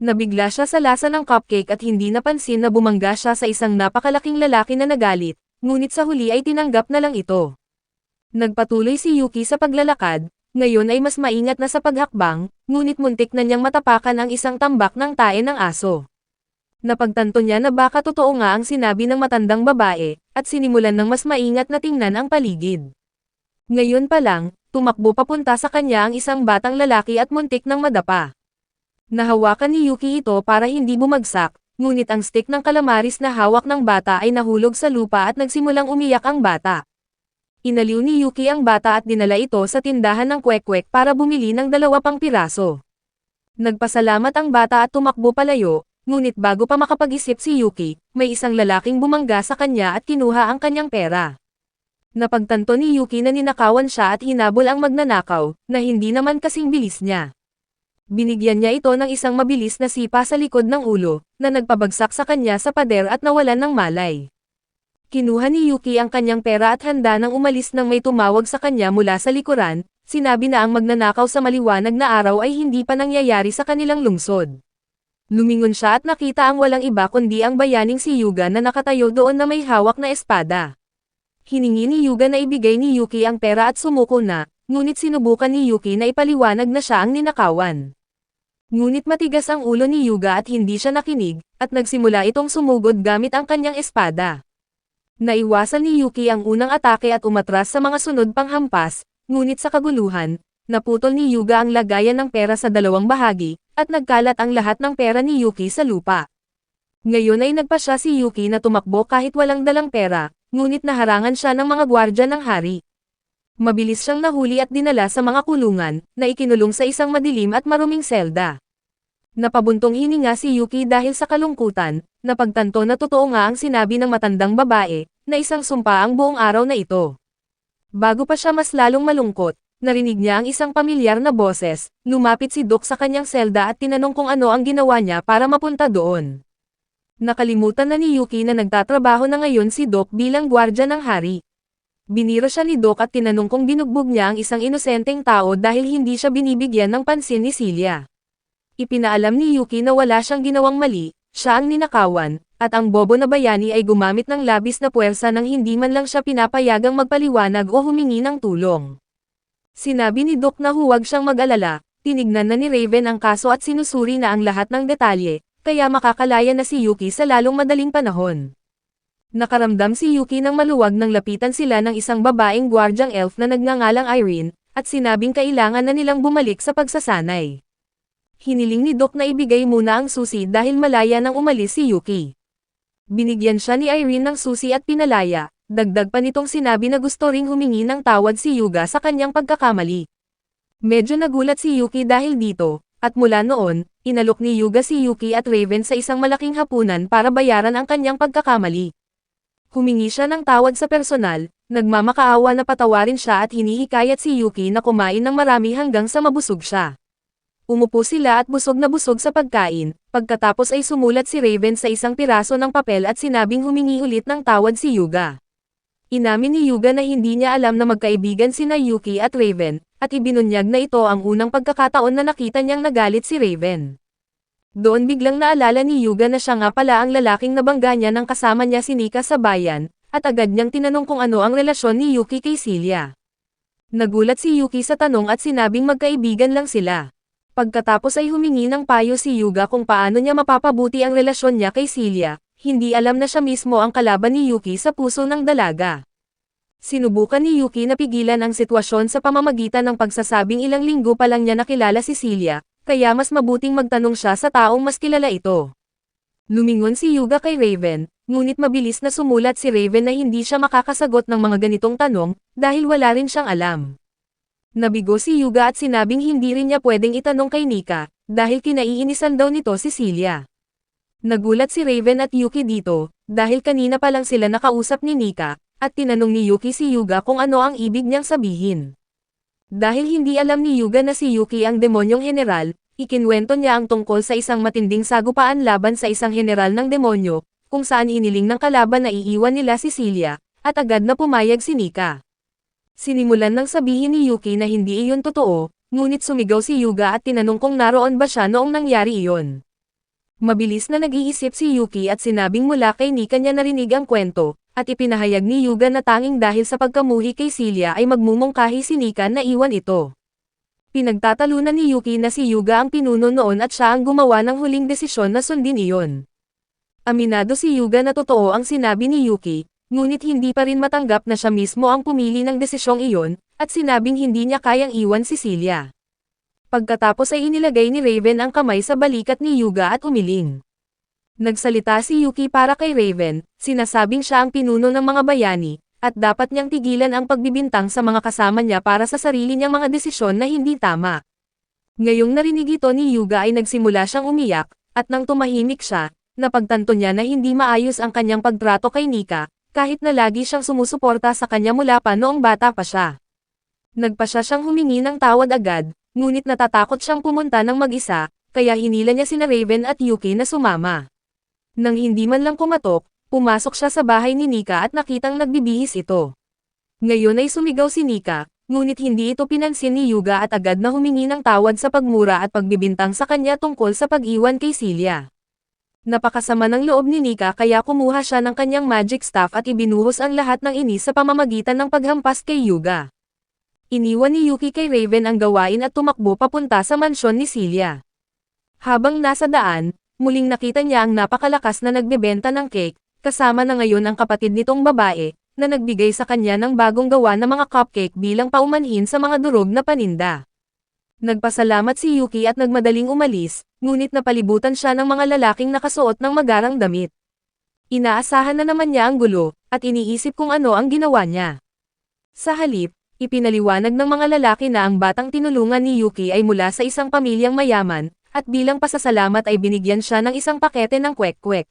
Nabigla siya sa lasa ng cupcake at hindi napansin na bumangga siya sa isang napakalaking lalaki na nagalit, ngunit sa huli ay tinanggap na lang ito. Nagpatuloy si Yuki sa paglalakad, ngayon ay mas maingat na sa paghakbang, ngunit muntik na niyang matapakan ang isang tambak ng tae ng aso. Napagtanto niya na baka totoo nga ang sinabi ng matandang babae, at sinimulan ng mas maingat na tingnan ang paligid. Ngayon pa lang, tumakbo papunta sa kanya ang isang batang lalaki at muntik ng madapa. Nahawakan ni Yuki ito para hindi bumagsak, ngunit ang stick ng kalamaris na hawak ng bata ay nahulog sa lupa at nagsimulang umiyak ang bata. Inaliw ni Yuki ang bata at dinala ito sa tindahan ng kwek-kwek para bumili ng 2 pang piraso. Nagpasalamat ang bata at tumakbo palayo, ngunit bago pa makapag-isip si Yuki, may isang lalaking bumangga sa kanya at kinuha ang kanyang pera. Napagtanto ni Yuki na ninakawan siya at hinabol ang magnanakaw, na hindi naman kasing bilis niya. Binigyan niya ito ng isang mabilis na sipa sa likod ng ulo, na nagpabagsak sa kanya sa pader at nawalan ng malay. Kinuha ni Yuki ang kanyang pera at handa nang umalis nang may tumawag sa kanya mula sa likuran, sinabi na ang magnanakaw sa maliwanag na araw ay hindi pa nangyayari sa kanilang lungsod. Lumingon siya at nakita ang walang iba kundi ang bayaning si Yuga na nakatayo doon na may hawak na espada. Hiningi ni Yuga na ibigay ni Yuki ang pera at sumuko na, ngunit sinubukan ni Yuki na ipaliwanag na siya ang ninakawan. Ngunit matigas ang ulo ni Yuga at hindi siya nakinig, at nagsimula itong sumugod gamit ang kanyang espada. Naiwasan ni Yuki ang unang atake at umatras sa mga sunod pang hampas, ngunit sa kaguluhan, naputol ni Yuga ang lagayan ng pera sa 2 bahagi, at nagkalat ang lahat ng pera ni Yuki sa lupa. Ngayon ay nagpasya si Yuki na tumakbo kahit walang dalang pera, ngunit naharangan siya ng mga gwardya ng hari. Mabilis siyang nahuli at dinala sa mga kulungan, na ikinulong sa isang madilim at maruming selda. Napabuntong hininga si Yuki dahil sa kalungkutan, napagtanto na totoo nga ang sinabi ng matandang babae, na isang sumpa ang buong araw na ito. Bago pa siya mas lalong malungkot, narinig niya ang isang pamilyar na boses, lumapit si Doc sa kanyang selda at tinanong kung ano ang ginawa niya para mapunta doon. Nakalimutan na ni Yuki na nagtatrabaho na ngayon si Doc bilang gwardya ng hari. Biniro siya ni Doc at tinanong kung binugbog niya ang isang inosenteng tao dahil hindi siya binibigyan ng pansin ni Celia. Ipinaalam ni Yuki na wala siyang ginawang mali, siya ang ninakawan, at ang bobo na bayani ay gumamit ng labis na puwersa nang hindi man lang siya pinapayagang magpaliwanag o humingi ng tulong. Sinabi ni Doc na huwag siyang mag-alala, tinignan na ni Raven ang kaso at sinusuri na ang lahat ng detalye, kaya makakalaya na si Yuki sa lalong madaling panahon. Nakaramdam si Yuki ng maluwag nang lapitan sila ng isang babaeng gwardyang elf na nagngangalang Irene, at sinabing kailangan na nilang bumalik sa pagsasanay. Hiniling ni Doc na ibigay muna ang susi dahil malaya nang umalis si Yuki. Binigyan siya ni Irene ng susi at pinalaya, dagdag pa nitong sinabi na gusto ring humingi ng tawad si Yuga sa kanyang pagkakamali. Medyo nagulat si Yuki dahil dito, at mula noon, inalok ni Yuga si Yuki at Raven sa isang malaking hapunan para bayaran ang kanyang pagkakamali. Humingi siya ng tawad sa personal, nagmamakaawa na patawarin siya at hinihikayat si Yuki na kumain ng marami hanggang sa mabusog siya. Umupo sila at busog na busog sa pagkain, pagkatapos ay sumulat si Raven sa isang piraso ng papel at sinabing humingi ulit ng tawad si Yuga. Inamin ni Yuga na hindi niya alam na magkaibigan sina Yuki at Raven, at ibinunyag na ito ang unang pagkakataon na nakita niyang nagalit si Raven. Doon biglang naalala ni Yuga na siya nga pala ang lalaking nabangga niya nang kasama niya si Nika sa bayan, at agad niyang tinanong kung ano ang relasyon ni Yuki kay Celia. Nagulat si Yuki sa tanong at sinabing magkaibigan lang sila. Pagkatapos ay humingi ng payo si Yuga kung paano niya mapapabuti ang relasyon niya kay Celia, hindi alam na siya mismo ang kalaban ni Yuki sa puso ng dalaga. Sinubukan ni Yuki na pigilan ang sitwasyon sa pamamagitan ng pagsasabing ilang linggo pa lang niya nakilala si Celia, kaya mas mabuting magtanong siya sa taong mas kilala ito. Lumingon si Yuga kay Raven, ngunit mabilis na sumulat si Raven na hindi siya makakasagot ng mga ganitong tanong, dahil wala rin siyang alam. Nabigo si Yuga at sinabing hindi rin niya pwedeng itanong kay Nika, dahil kinaiinisan daw nito si Celia. Nagulat si Raven at Yuki dito, dahil kanina pa lang sila nakausap ni Nika, at tinanong ni Yuki si Yuga kung ano ang ibig niyang sabihin. Dahil hindi alam ni Yuga na si Yuki ang demonyong general, ikinwento niya ang tungkol sa isang matinding sagupaan laban sa isang general ng demonyo, kung saan iniling ng kalaban na iiwan nila si Celia, at agad na pumayag si Nika. Sinimulan ng sabihin ni Yuki na hindi iyon totoo, ngunit sumigaw si Yuga at tinanong kung naroon ba siya noong nangyari iyon. Mabilis na nag-iisip si Yuki at sinabing mula kay Nika niya narinig ang kwento, at ipinahayag ni Yuga na tanging dahil sa pagkamuhi kay Celia ay magmumungkahi si Nika na iwan ito. Pinagtatalunan ni Yuki na si Yuga ang pinuno noon at siya ang gumawa ng huling desisyon na sundin iyon. Aminado si Yuga na totoo ang sinabi ni Yuki, ngunit hindi pa rin matanggap na siya mismo ang pumili ng desisyong iyon, at sinabing hindi niya kayang iwan si Celia. Pagkatapos ay inilagay ni Raven ang kamay sa balikat ni Yuga at umiling. Nagsalita si Yuki para kay Raven, sinasabing siya ang pinuno ng mga bayani, at dapat niyang tigilan ang pagbibintang sa mga kasama niya para sa sarili niyang mga desisyon na hindi tama. Ngayong narinig ito ni Yuga ay nagsimula siyang umiyak, at nang tumahimik siya, napagtanto niya na hindi maayos ang kanyang pagtrato kay Nika, kahit na lagi siyang sumusuporta sa kanya mula pa noong bata pa siya. Nagpasya siyang humingi ng tawad agad, ngunit natatakot siyang pumunta ng mag-isa, kaya hinila niya sina Raven at Yuki na sumama. Nang hindi man lang kumatok, pumasok siya sa bahay ni Nika at nakitang nagbibihis ito. Ngayon ay sumigaw si Nika, ngunit hindi ito pinansin ni Yuga at agad na humingi ng tawad sa pagmura at pagbibintang sa kanya tungkol sa pag-iwan kay Celia. Napakasama ng loob ni Nika kaya kumuha siya ng kanyang magic staff at ibinuhos ang lahat ng inis sa pamamagitan ng paghampas kay Yuga. Iniwan ni Yuki kay Raven ang gawain at tumakbo papunta sa mansyon ni Celia. Habang nasa daan, muling nakita niya ang napakalakas na nagbebenta ng cake, kasama na ngayon ang kapatid nitong babae, na nagbigay sa kanya ng bagong gawa na mga cupcake bilang paumanhin sa mga durog na paninda. Nagpasalamat si Yuki at nagmadaling umalis, ngunit napalibutan siya ng mga lalaking nakasuot ng magarang damit. Inaasahan na naman niya ang gulo, at iniisip kung ano ang ginawa niya. Sa halip, ipinaliwanag ng mga lalaki na ang batang tinulungan ni Yuki ay mula sa isang pamilyang mayaman, at bilang pasasalamat ay binigyan siya ng isang pakete ng kwek-kwek.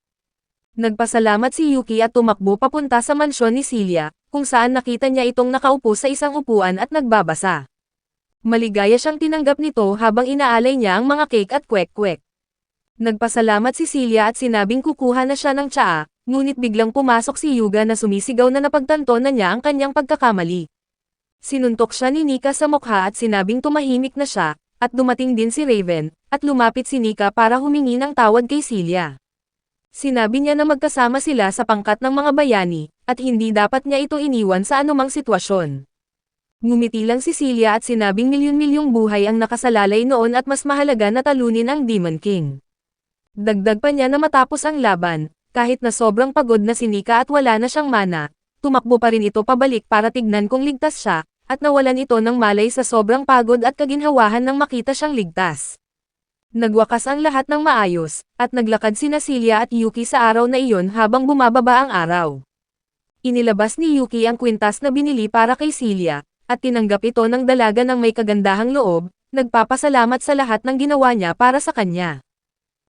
Nagpasalamat si Yuki at tumakbo papunta sa mansyon ni Celia, kung saan nakita niya itong nakaupo sa isang upuan at nagbabasa. Maligaya siyang tinanggap nito habang inaalay niya ang mga cake at kwek-kwek. Nagpasalamat si Celia at sinabing kukuha na siya ng tsaa, ngunit biglang pumasok si Yuga na sumisigaw na napagtanto na niya ang kanyang pagkakamali. Sinuntok siya ni Nika sa mukha at sinabing tumahimik na siya, at dumating din si Raven, at lumapit si Nika para humingi ng tawad kay Celia. Sinabi niya na magkasama sila sa pangkat ng mga bayani, at hindi dapat niya ito iniwan sa anumang sitwasyon. Ngumiti lang si Celia at sinabing milyon-milyong buhay ang nakasalalay noon at mas mahalaga na talunin ang Demon King. Dagdag pa niya na matapos ang laban, kahit na sobrang pagod na si Nika at wala na siyang mana, tumakbo pa rin ito pabalik para tignan kung ligtas siya, at nawalan ito ng malay sa sobrang pagod at kaginhawahan nang makita siyang ligtas. Nagwakas ang lahat ng maayos, at naglakad sina Celia at Yuki sa araw na iyon habang bumababa ang araw. Inilabas ni Yuki ang kwintas na binili para kay Celia, at tinanggap ito ng dalaga ng may kagandahang loob, nagpapasalamat sa lahat ng ginawa niya para sa kanya.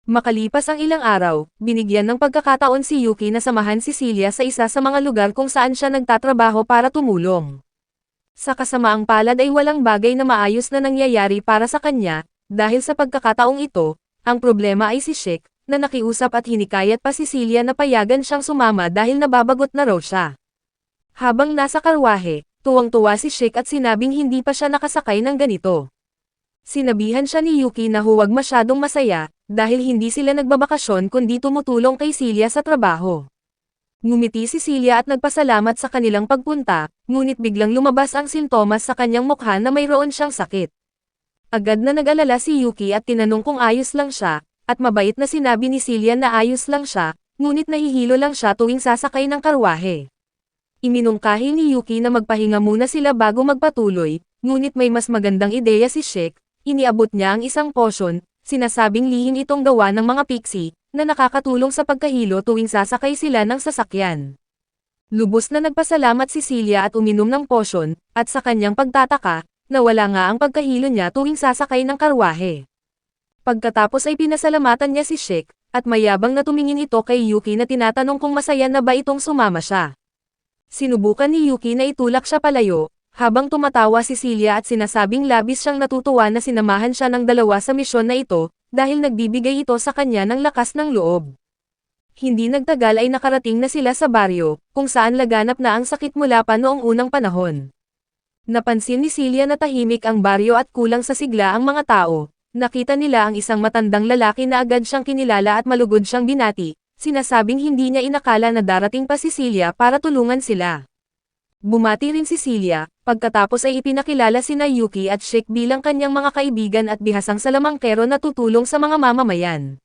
Makalipas ang ilang araw, binigyan ng pagkakataon si Yuki na samahan si Celia sa isa sa mga lugar kung saan siya nagtatrabaho para tumulong. Sa kasamaang palad ay walang bagay na maayos na nangyayari para sa kanya, dahil sa pagkakataong ito, ang problema ay si Sheik, na nakiusap at hinikayat pa si Celia na payagan siyang sumama dahil nababagot na raw siya. Habang nasa karwahe, tuwang-tuwa si Sheik at sinabing hindi pa siya nakasakay ng ganito. Sinabihan siya ni Yuki na huwag masyadong masaya, dahil hindi sila nagbabakasyon kundi tumutulong kay Celia sa trabaho. Ngumiti si Celia at nagpasalamat sa kanilang pagpunta, ngunit biglang lumabas ang sintomas sa kanyang mukha na mayroon siyang sakit. Agad na nag-alala si Yuki at tinanong kung ayos lang siya, at mabait na sinabi ni Celia na ayos lang siya, ngunit nahihilo lang siya tuwing sasakay ng karwahe. Iminungkahi ni Yuki na magpahinga muna sila bago magpatuloy, ngunit may mas magandang ideya si Sheik, iniabot niya ang isang potion, sinasabing lihim itong gawa ng mga pixie, na nakakatulong sa pagkahilo tuwing sasakay sila ng sasakyan. Lubos na nagpasalamat si Celia at uminom ng potion, at sa kanyang pagtataka, nawala nga ang pagkahilo niya tuwing sasakay ng karwahe. Pagkatapos ay pinasalamatan niya si Sheik, at mayabang na tumingin ito kay Yuki na tinatanong kung masaya na ba itong sumama siya. Sinubukan ni Yuki na itulak siya palayo, habang tumatawa si Celia at sinasabing labis siyang natutuwa na sinamahan siya ng dalawa sa misyon na ito, dahil nagbibigay ito sa kanya ng lakas ng loob. Hindi nagtagal ay nakarating na sila sa baryo, kung saan laganap na ang sakit mula pa noong unang panahon. Napansin ni Celia na tahimik ang baryo at kulang sa sigla ang mga tao. Nakita nila ang isang matandang lalaki na agad siyang kinilala at malugod siyang binati, sinasabing hindi niya inakala na darating pa si Celia para tulungan sila. Bumati rin si Celia, pagkatapos ay ipinakilala sina Yuki at Sheik bilang kanyang mga kaibigan at bihasang salamangkero na tutulong sa mga mamamayan.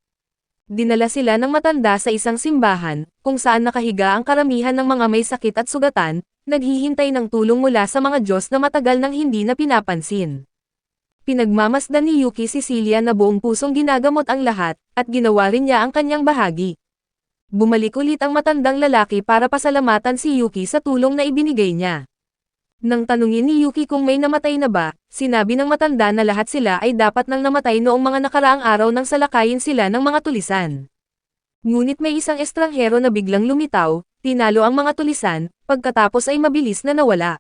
Dinala sila ng matanda sa isang simbahan, kung saan nakahiga ang karamihan ng mga may sakit at sugatan, naghihintay ng tulong mula sa mga Diyos na matagal nang hindi na pinapansin. Pinagmamasdan ni Yuki si Celia na buong pusong ginagamot ang lahat, at ginawa rin niya ang kanyang bahagi. Bumalik ulit ang matandang lalaki para pasalamatan si Yuki sa tulong na ibinigay niya. Nang tanungin ni Yuki kung may namatay na ba, sinabi ng matanda na lahat sila ay dapat nang namatay noong mga nakaraang araw nang salakayin sila ng mga tulisan. Ngunit may isang estranghero na biglang lumitaw, tinalo ang mga tulisan, pagkatapos ay mabilis na nawala.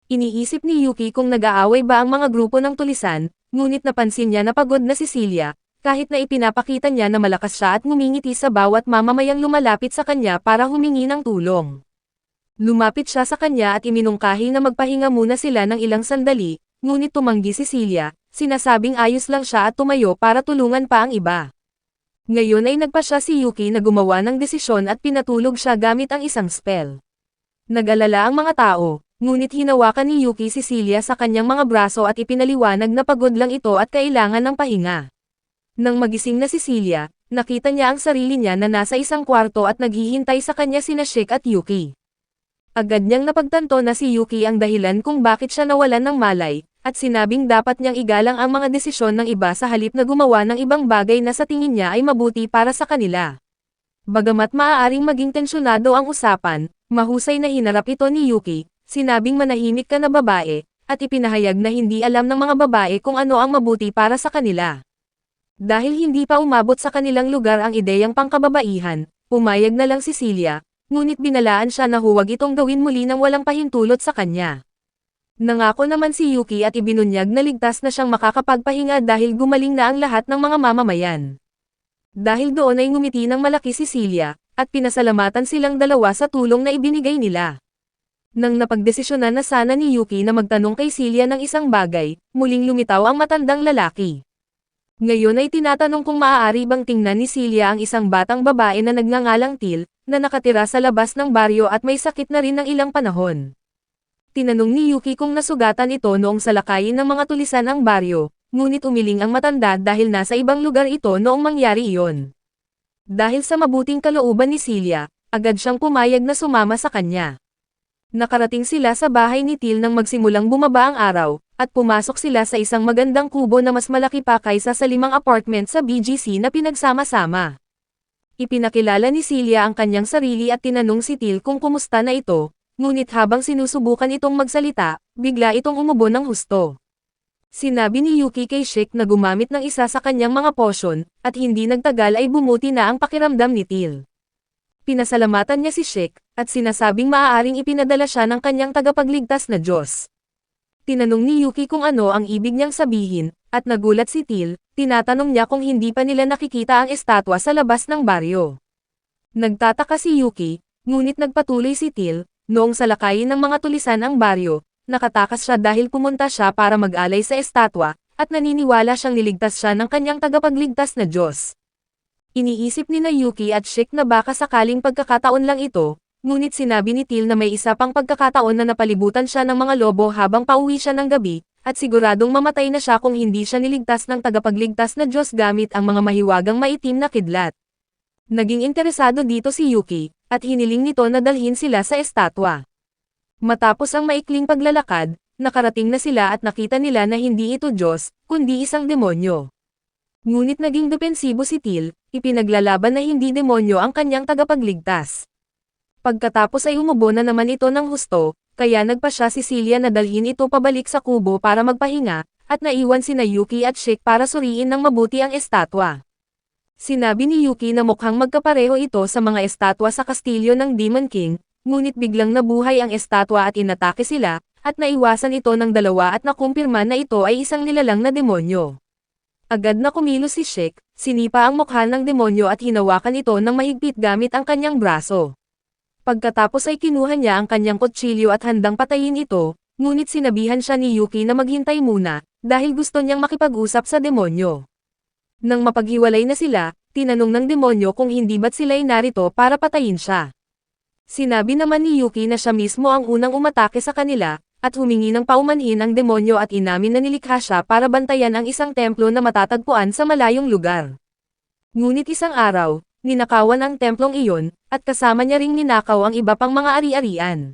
Iniisip ni Yuki kung nag-aaway ba ang mga grupo ng tulisan, ngunit napansin niya na pagod na si Celia, kahit na ipinapakita niya na malakas siya at ngumingiti sa bawat mamamayang lumalapit sa kanya para humingi ng tulong. Lumapit siya sa kanya at iminungkahi na magpahinga muna sila ng ilang sandali, ngunit tumanggi si Celia, sinasabing ayos lang siya at tumayo para tulungan pa ang iba. Ngayon ay nagpa siya si Yuki na gumawa ng desisyon at pinatulog siya gamit ang isang spell. Nag-alala ang mga tao, ngunit hinawakan ni Yuki si Celia sa kanyang mga braso at ipinaliwanag na pagod lang ito at kailangan ng pahinga. Nang magising na si Celia, nakita niya ang sarili niya na nasa isang kwarto at naghihintay sa kanya sina Sheik at Yuki. Agad niyang napagtanto na si Yuki ang dahilan kung bakit siya nawalan ng malay, at sinabing dapat niyang igalang ang mga desisyon ng iba sa halip na gumawa ng ibang bagay na sa tingin niya ay mabuti para sa kanila. Bagamat maaaring maging tensyonado ang usapan, mahusay na hinarap ito ni Yuki, sinabing manahimik ka na babae, at ipinahayag na hindi alam ng mga babae kung ano ang mabuti para sa kanila. Dahil hindi pa umabot sa kanilang lugar ang ideyang pangkababaihan, pumayag na lang si Celia, ngunit binalaan siya na huwag itong gawin muli nang walang pahintulot sa kanya. Nangako naman si Yuki at ibinunyag na ligtas na siyang makakapagpahinga dahil gumaling na ang lahat ng mga mamamayan. Dahil doon ay ngumiti ng malaki si Celia, at pinasalamatan silang dalawa sa tulong na ibinigay nila. Nang napagdesisyonan na sana ni Yuki na magtanong kay Celia ng isang bagay, muling lumitaw ang matandang lalaki. Ngayon ay tinatanong kung maaari bang tingnan ni Celia ang isang batang babae na nagngangalang Til, na nakatira sa labas ng baryo at may sakit na rin ng ilang panahon. Tinanong ni Yuki kung nasugatan ito noong salakayin ng mga tulisan ang baryo, ngunit umiling ang matanda dahil nasa ibang lugar ito noong mangyari iyon. Dahil sa mabuting kalooban ni Celia, agad siyang pumayag na sumama sa kanya. Nakarating sila sa bahay ni Teal nang magsimulang bumaba ang araw, at pumasok sila sa isang magandang kubo na mas malaki pa kaysa sa 5 apartment sa BGC na pinagsama-sama. Ipinakilala ni Celia ang kanyang sarili at tinanong si Teal kung kumusta na ito, ngunit habang sinusubukan itong magsalita, bigla itong umubo ng husto. Sinabi ni Yuki kay Shik na gumamit ng isa sa kanyang mga potion, at hindi nagtagal ay bumuti na ang pakiramdam ni Teal. Pinasalamatan niya si Shik, at sinasabing maaaring ipinadala siya ng kanyang tagapagligtas na Diyos. Tinanong ni Yuki kung ano ang ibig niyang sabihin, at nagulat si Teal, tinatanong niya kung hindi pa nila nakikita ang estatwa sa labas ng baryo. Nagtataka si Yuki, ngunit nagpatuloy si Teal, noong salakayin ng mga tulisan ang baryo, nakatakas siya dahil pumunta siya para mag-alay sa estatwa, at naniniwala siyang niligtas siya ng kanyang tagapagligtas na Diyos. Iniisip ni Yuki at Shik na baka sakaling pagkakataon lang ito, ngunit sinabi ni Teal na may isa pang pagkakataon na napalibutan siya ng mga lobo habang pauwi siya ng gabi, at siguradong mamatay na siya kung hindi siya niligtas ng tagapagligtas na Diyos gamit ang mga mahiwagang maitim na kidlat. Naging interesado dito si Yuki, at hiniling nito na dalhin sila sa estatwa. Matapos ang maikling paglalakad, nakarating na sila at nakita nila na hindi ito Diyos, kundi isang demonyo. Ngunit naging depensibo si Teal, ipinaglalaban na hindi demonyo ang kanyang tagapagligtas. Pagkatapos ay umubo na naman ito ng husto, kaya nagpa siya si Celia na dalhin ito pabalik sa kubo para magpahinga, at naiwan sina Yuki at Shik para suriin ng mabuti ang estatwa. Sinabi ni Yuki na mukhang magkapareho ito sa mga estatwa sa kastilyo ng Demon King, ngunit biglang nabuhay ang estatwa at inatake sila, at naiwasan ito ng dalawa at nakumpirma na ito ay isang nilalang na demonyo. Agad na kumilos si Shik, sinipa ang mukha ng demonyo at hinawakan ito ng mahigpit gamit ang kanyang braso. Pagkatapos ay kinuha niya ang kanyang kutsilyo at handang patayin ito, ngunit sinabihan siya ni Yuki na maghintay muna, dahil gusto niyang makipag-usap sa demonyo. Nang mapaghiwalay na sila, tinanong ng demonyo kung hindi ba't sila'y narito para patayin siya. Sinabi naman ni Yuki na siya mismo ang unang umatake sa kanila, at humingi ng paumanhin ang demonyo at inamin na nilikha siya para bantayan ang isang templo na matatagpuan sa malayong lugar. Ngunit isang araw, ninakawan ang templong iyon, at kasama niya ring ninakaw ang iba pang mga ari-arian.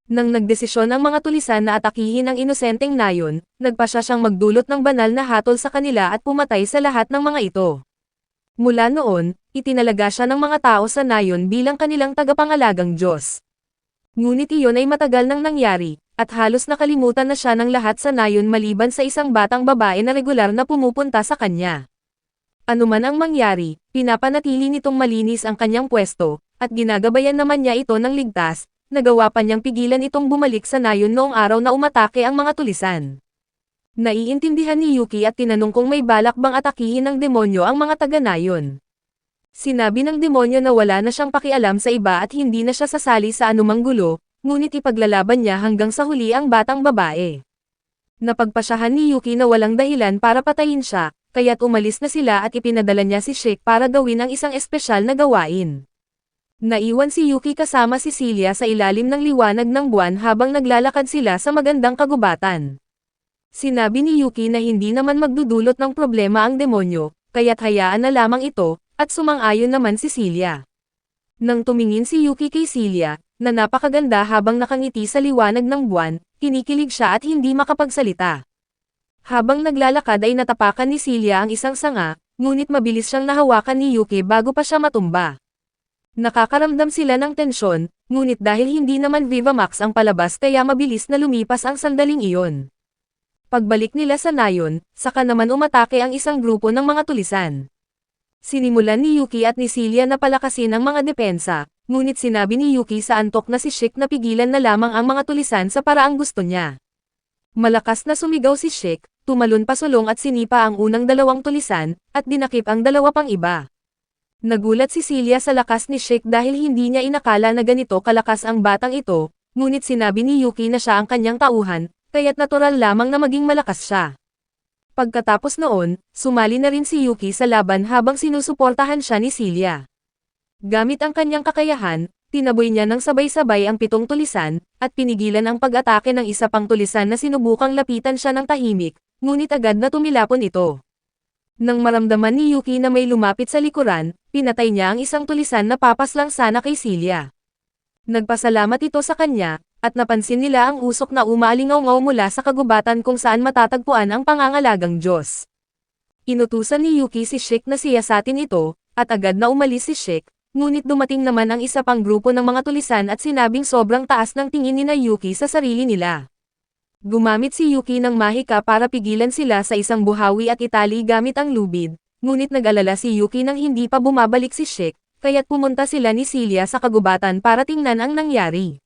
Nang nagdesisyon ang mga tulisan na atakihin ang inosenteng nayon, nagpasya siyang magdulot ng banal na hatol sa kanila at pumatay sa lahat ng mga ito. Mula noon, itinalaga siya ng mga tao sa nayon bilang kanilang tagapangalagang Diyos. Ngunit iyon ay matagal nang nangyari, at halos nakalimutan na siya ng lahat sa nayon maliban sa isang batang babae na regular na pumupunta sa kanya. Ano man ang mangyari, pinapanatili nitong malinis ang kanyang pwesto, at ginagabayan naman niya ito ng ligtas, nagawa pa niyang pigilan itong bumalik sa nayon noong araw na umatake ang mga tulisan. Naiintindihan ni Yuki at tinanong kung may balak bang atakihin ng demonyo ang mga taga-nayon. Sinabi ng demonyo na wala na siyang pakialam sa iba at hindi na siya sasali sa anumang gulo, ngunit ipaglalaban niya hanggang sa huli ang batang babae. Napagpasyahan ni Yuki na walang dahilan para patayin siya, kaya't umalis na sila at ipinadala niya si Shik para gawin ang isang espesyal na gawain. Naiwan si Yuki kasama si Celia sa ilalim ng liwanag ng buwan habang naglalakad sila sa magandang kagubatan. Sinabi ni Yuki na hindi naman magdudulot ng problema ang demonyo, kaya't hayaan na lamang ito, at sumang-ayon naman si Celia. Nang tumingin si Yuki kay Celia, na napakaganda habang nakangiti sa liwanag ng buwan, kinikilig siya at hindi makapagsalita. Habang naglalakad ay natapakan ni Celia ang isang sanga, ngunit mabilis siyang nahawakan ni Yuki bago pa siya matumba. Nakakaramdam sila ng tensyon, ngunit dahil hindi naman Vivamax ang palabas kaya mabilis na lumipas ang sandaling iyon. Pagbalik nila sa nayon, saka naman umatake ang isang grupo ng mga tulisan. Sinimulan ni Yuki at ni Celia na palakasin ang mga depensa, ngunit sinabi ni Yuki sa antok na si Shik na pigilan na lamang ang mga tulisan sa paraang gusto niya. Malakas na sumigaw si Shik, tumalon pasulong at sinipa ang unang 2 tulisan, at dinakip ang 2 pang iba. Nagulat si Celia sa lakas ni Shik dahil hindi niya inakala na ganito kalakas ang batang ito, ngunit sinabi ni Yuki na siya ang kanyang tauhan, kaya't natural lamang na maging malakas siya. Pagkatapos noon, sumali na rin si Yuki sa laban habang sinusuportahan siya ni Celia. Gamit ang kanyang kakayahan, tinaboy niya ng sabay-sabay ang 7 tulisan, at pinigilan ang pag-atake ng isa pang tulisan na sinubukang lapitan siya ng tahimik, ngunit agad na tumilapon ito. Nang maramdaman ni Yuki na may lumapit sa likuran, pinatay niya ang isang tulisan na papaslang sana kay Celia. Nagpasalamat ito sa kanya, at napansin nila ang usok na umaalingaw-ngaw mula sa kagubatan kung saan matatagpuan ang pangangalagang Diyos. Inutusan ni Yuki si Shik na siyasatin ito, at agad na umalis si Shik, ngunit dumating naman ang isa pang grupo ng mga tulisan at sinabing sobrang taas ng tingin ni Yuki sa sarili nila. Gumamit si Yuki ng mahika para pigilan sila sa isang buhawi at itali gamit ang lubid, ngunit nag-alala si Yuki nang hindi pa bumabalik si Shik, kaya't pumunta sila ni Celia sa kagubatan para tingnan ang nangyari.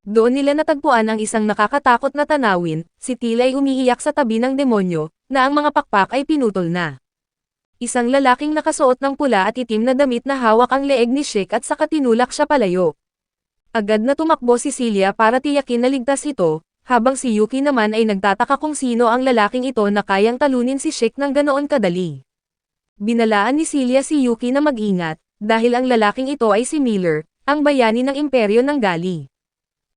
Doon nila natagpuan ang isang nakakatakot na tanawin, si Till ay umiiyak sa tabi ng demonyo, na ang mga pakpak ay pinutol na. Isang lalaking nakasuot ng pula at itim na damit na hawak ang leeg ni Shik at saka tinulak siya palayo. Agad na tumakbo si Celia para tiyakin na ligtas ito, habang si Yuki naman ay nagtataka kung sino ang lalaking ito na kayang talunin si Shik ng ganoon kadali. Binalaan ni Celia si Yuki na mag-ingat, dahil ang lalaking ito ay si Miller, ang bayani ng imperyo ng Gali.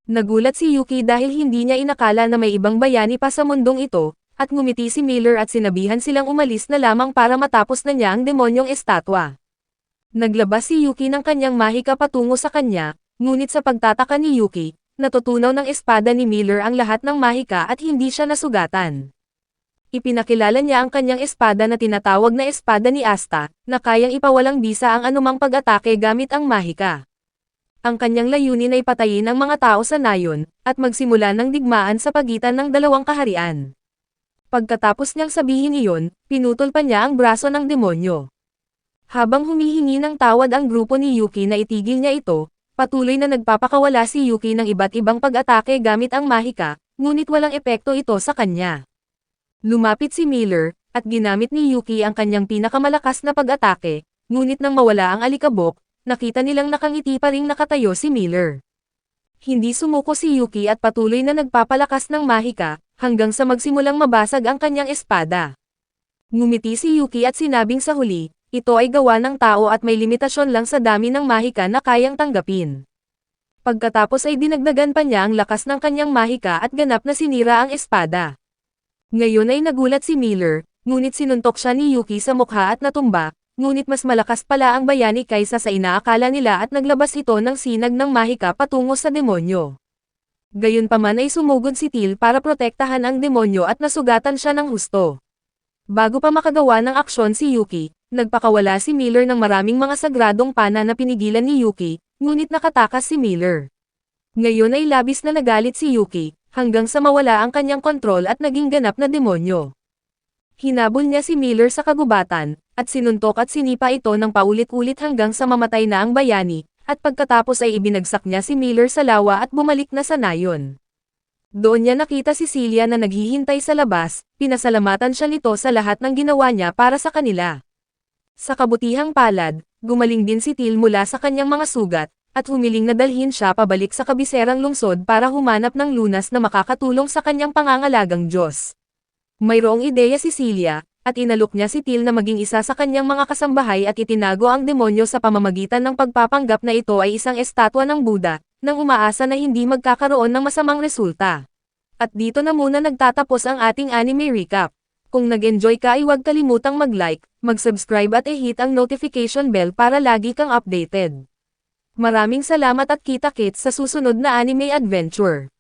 Nagulat si Yuki dahil hindi niya inakala na may ibang bayani pa sa mundong ito, at ngumiti si Miller at sinabihan silang umalis na lamang para matapos na niya ang demonyong estatwa. Naglabas si Yuki ng kanyang mahika patungo sa kanya, ngunit sa pagtataka ni Yuki, natutunaw ng espada ni Miller ang lahat ng mahika at hindi siya nasugatan. Ipinakilala niya ang kanyang espada na tinatawag na espada ni Asta, na kayang ipawalang bisa ang anumang pag-atake gamit ang mahika. Ang kanyang layunin ay patayin ang mga tao sa nayon, at magsimula ng digmaan sa pagitan ng dalawang kaharian. Pagkatapos niyang sabihin iyon, pinutol pa niya ang braso ng demonyo. Habang humihingi ng tawad ang grupo ni Yuki na itigil niya ito, patuloy na nagpapakawala si Yuki ng iba't ibang pag-atake gamit ang mahika, ngunit walang epekto ito sa kanya. Lumapit si Miller, at ginamit ni Yuki ang kanyang pinakamalakas na pag-atake, ngunit nang mawala ang alikabok, nakita nilang nakangiti pa ring nakatayo si Miller. Hindi sumuko si Yuki at patuloy na nagpapalakas ng mahika, hanggang sa magsimulang mabasag ang kanyang espada. Ngumiti si Yuki at sinabing sa huli, ito ay gawa ng tao at may limitasyon lang sa dami ng mahika na kayang tanggapin. Pagkatapos ay dinagdagan pa niya ang lakas ng kanyang mahika at ganap na sinira ang espada. Ngayon ay nagulat si Miller, ngunit sinuntok siya ni Yuki sa mukha at natumba, ngunit mas malakas pala ang bayani kaysa sa inaakala nila at naglabas ito ng sinag ng mahika patungo sa demonyo. Gayunpaman ay sumugod si Till para protektahan ang demonyo at nasugatan siya ng husto. Bago pa makagawa ng aksyon si Yuki, nagpakawala si Miller ng maraming mga sagradong pana na pinigilan ni Yuki, ngunit nakatakas si Miller. Ngayon ay labis na nagalit si Yuki, hanggang sa mawala ang kanyang kontrol at naging ganap na demonyo. Hinabol niya si Miller sa kagubatan, at sinuntok at sinipa ito ng paulit-ulit hanggang sa mamatay na ang bayani, at pagkatapos ay ibinagsak niya si Miller sa lawa at bumalik na sa nayon. Doon niya nakita si Celia na naghihintay sa labas, pinasalamatan siya nito sa lahat ng ginawa niya para sa kanila. Sa kabutihang palad, gumaling din si Till mula sa kanyang mga sugat, at humiling na dalhin siya pabalik sa kabiserang lungsod para humanap ng lunas na makakatulong sa kanyang pangangalagang Diyos. Mayroong ideya si Celia, at inalok niya si Till na maging isa sa kanyang mga kasambahay at itinago ang demonyo sa pamamagitan ng pagpapanggap na ito ay isang estatwa ng Buddha, nang umaasa na hindi magkakaroon ng masamang resulta. At dito na muna nagtatapos ang ating anime recap. Kung nag-enjoy ka ay huwag kalimutang mag-like, mag-subscribe at i-hit ang notification bell para lagi kang updated. Maraming salamat at kita-kits sa susunod na anime adventure.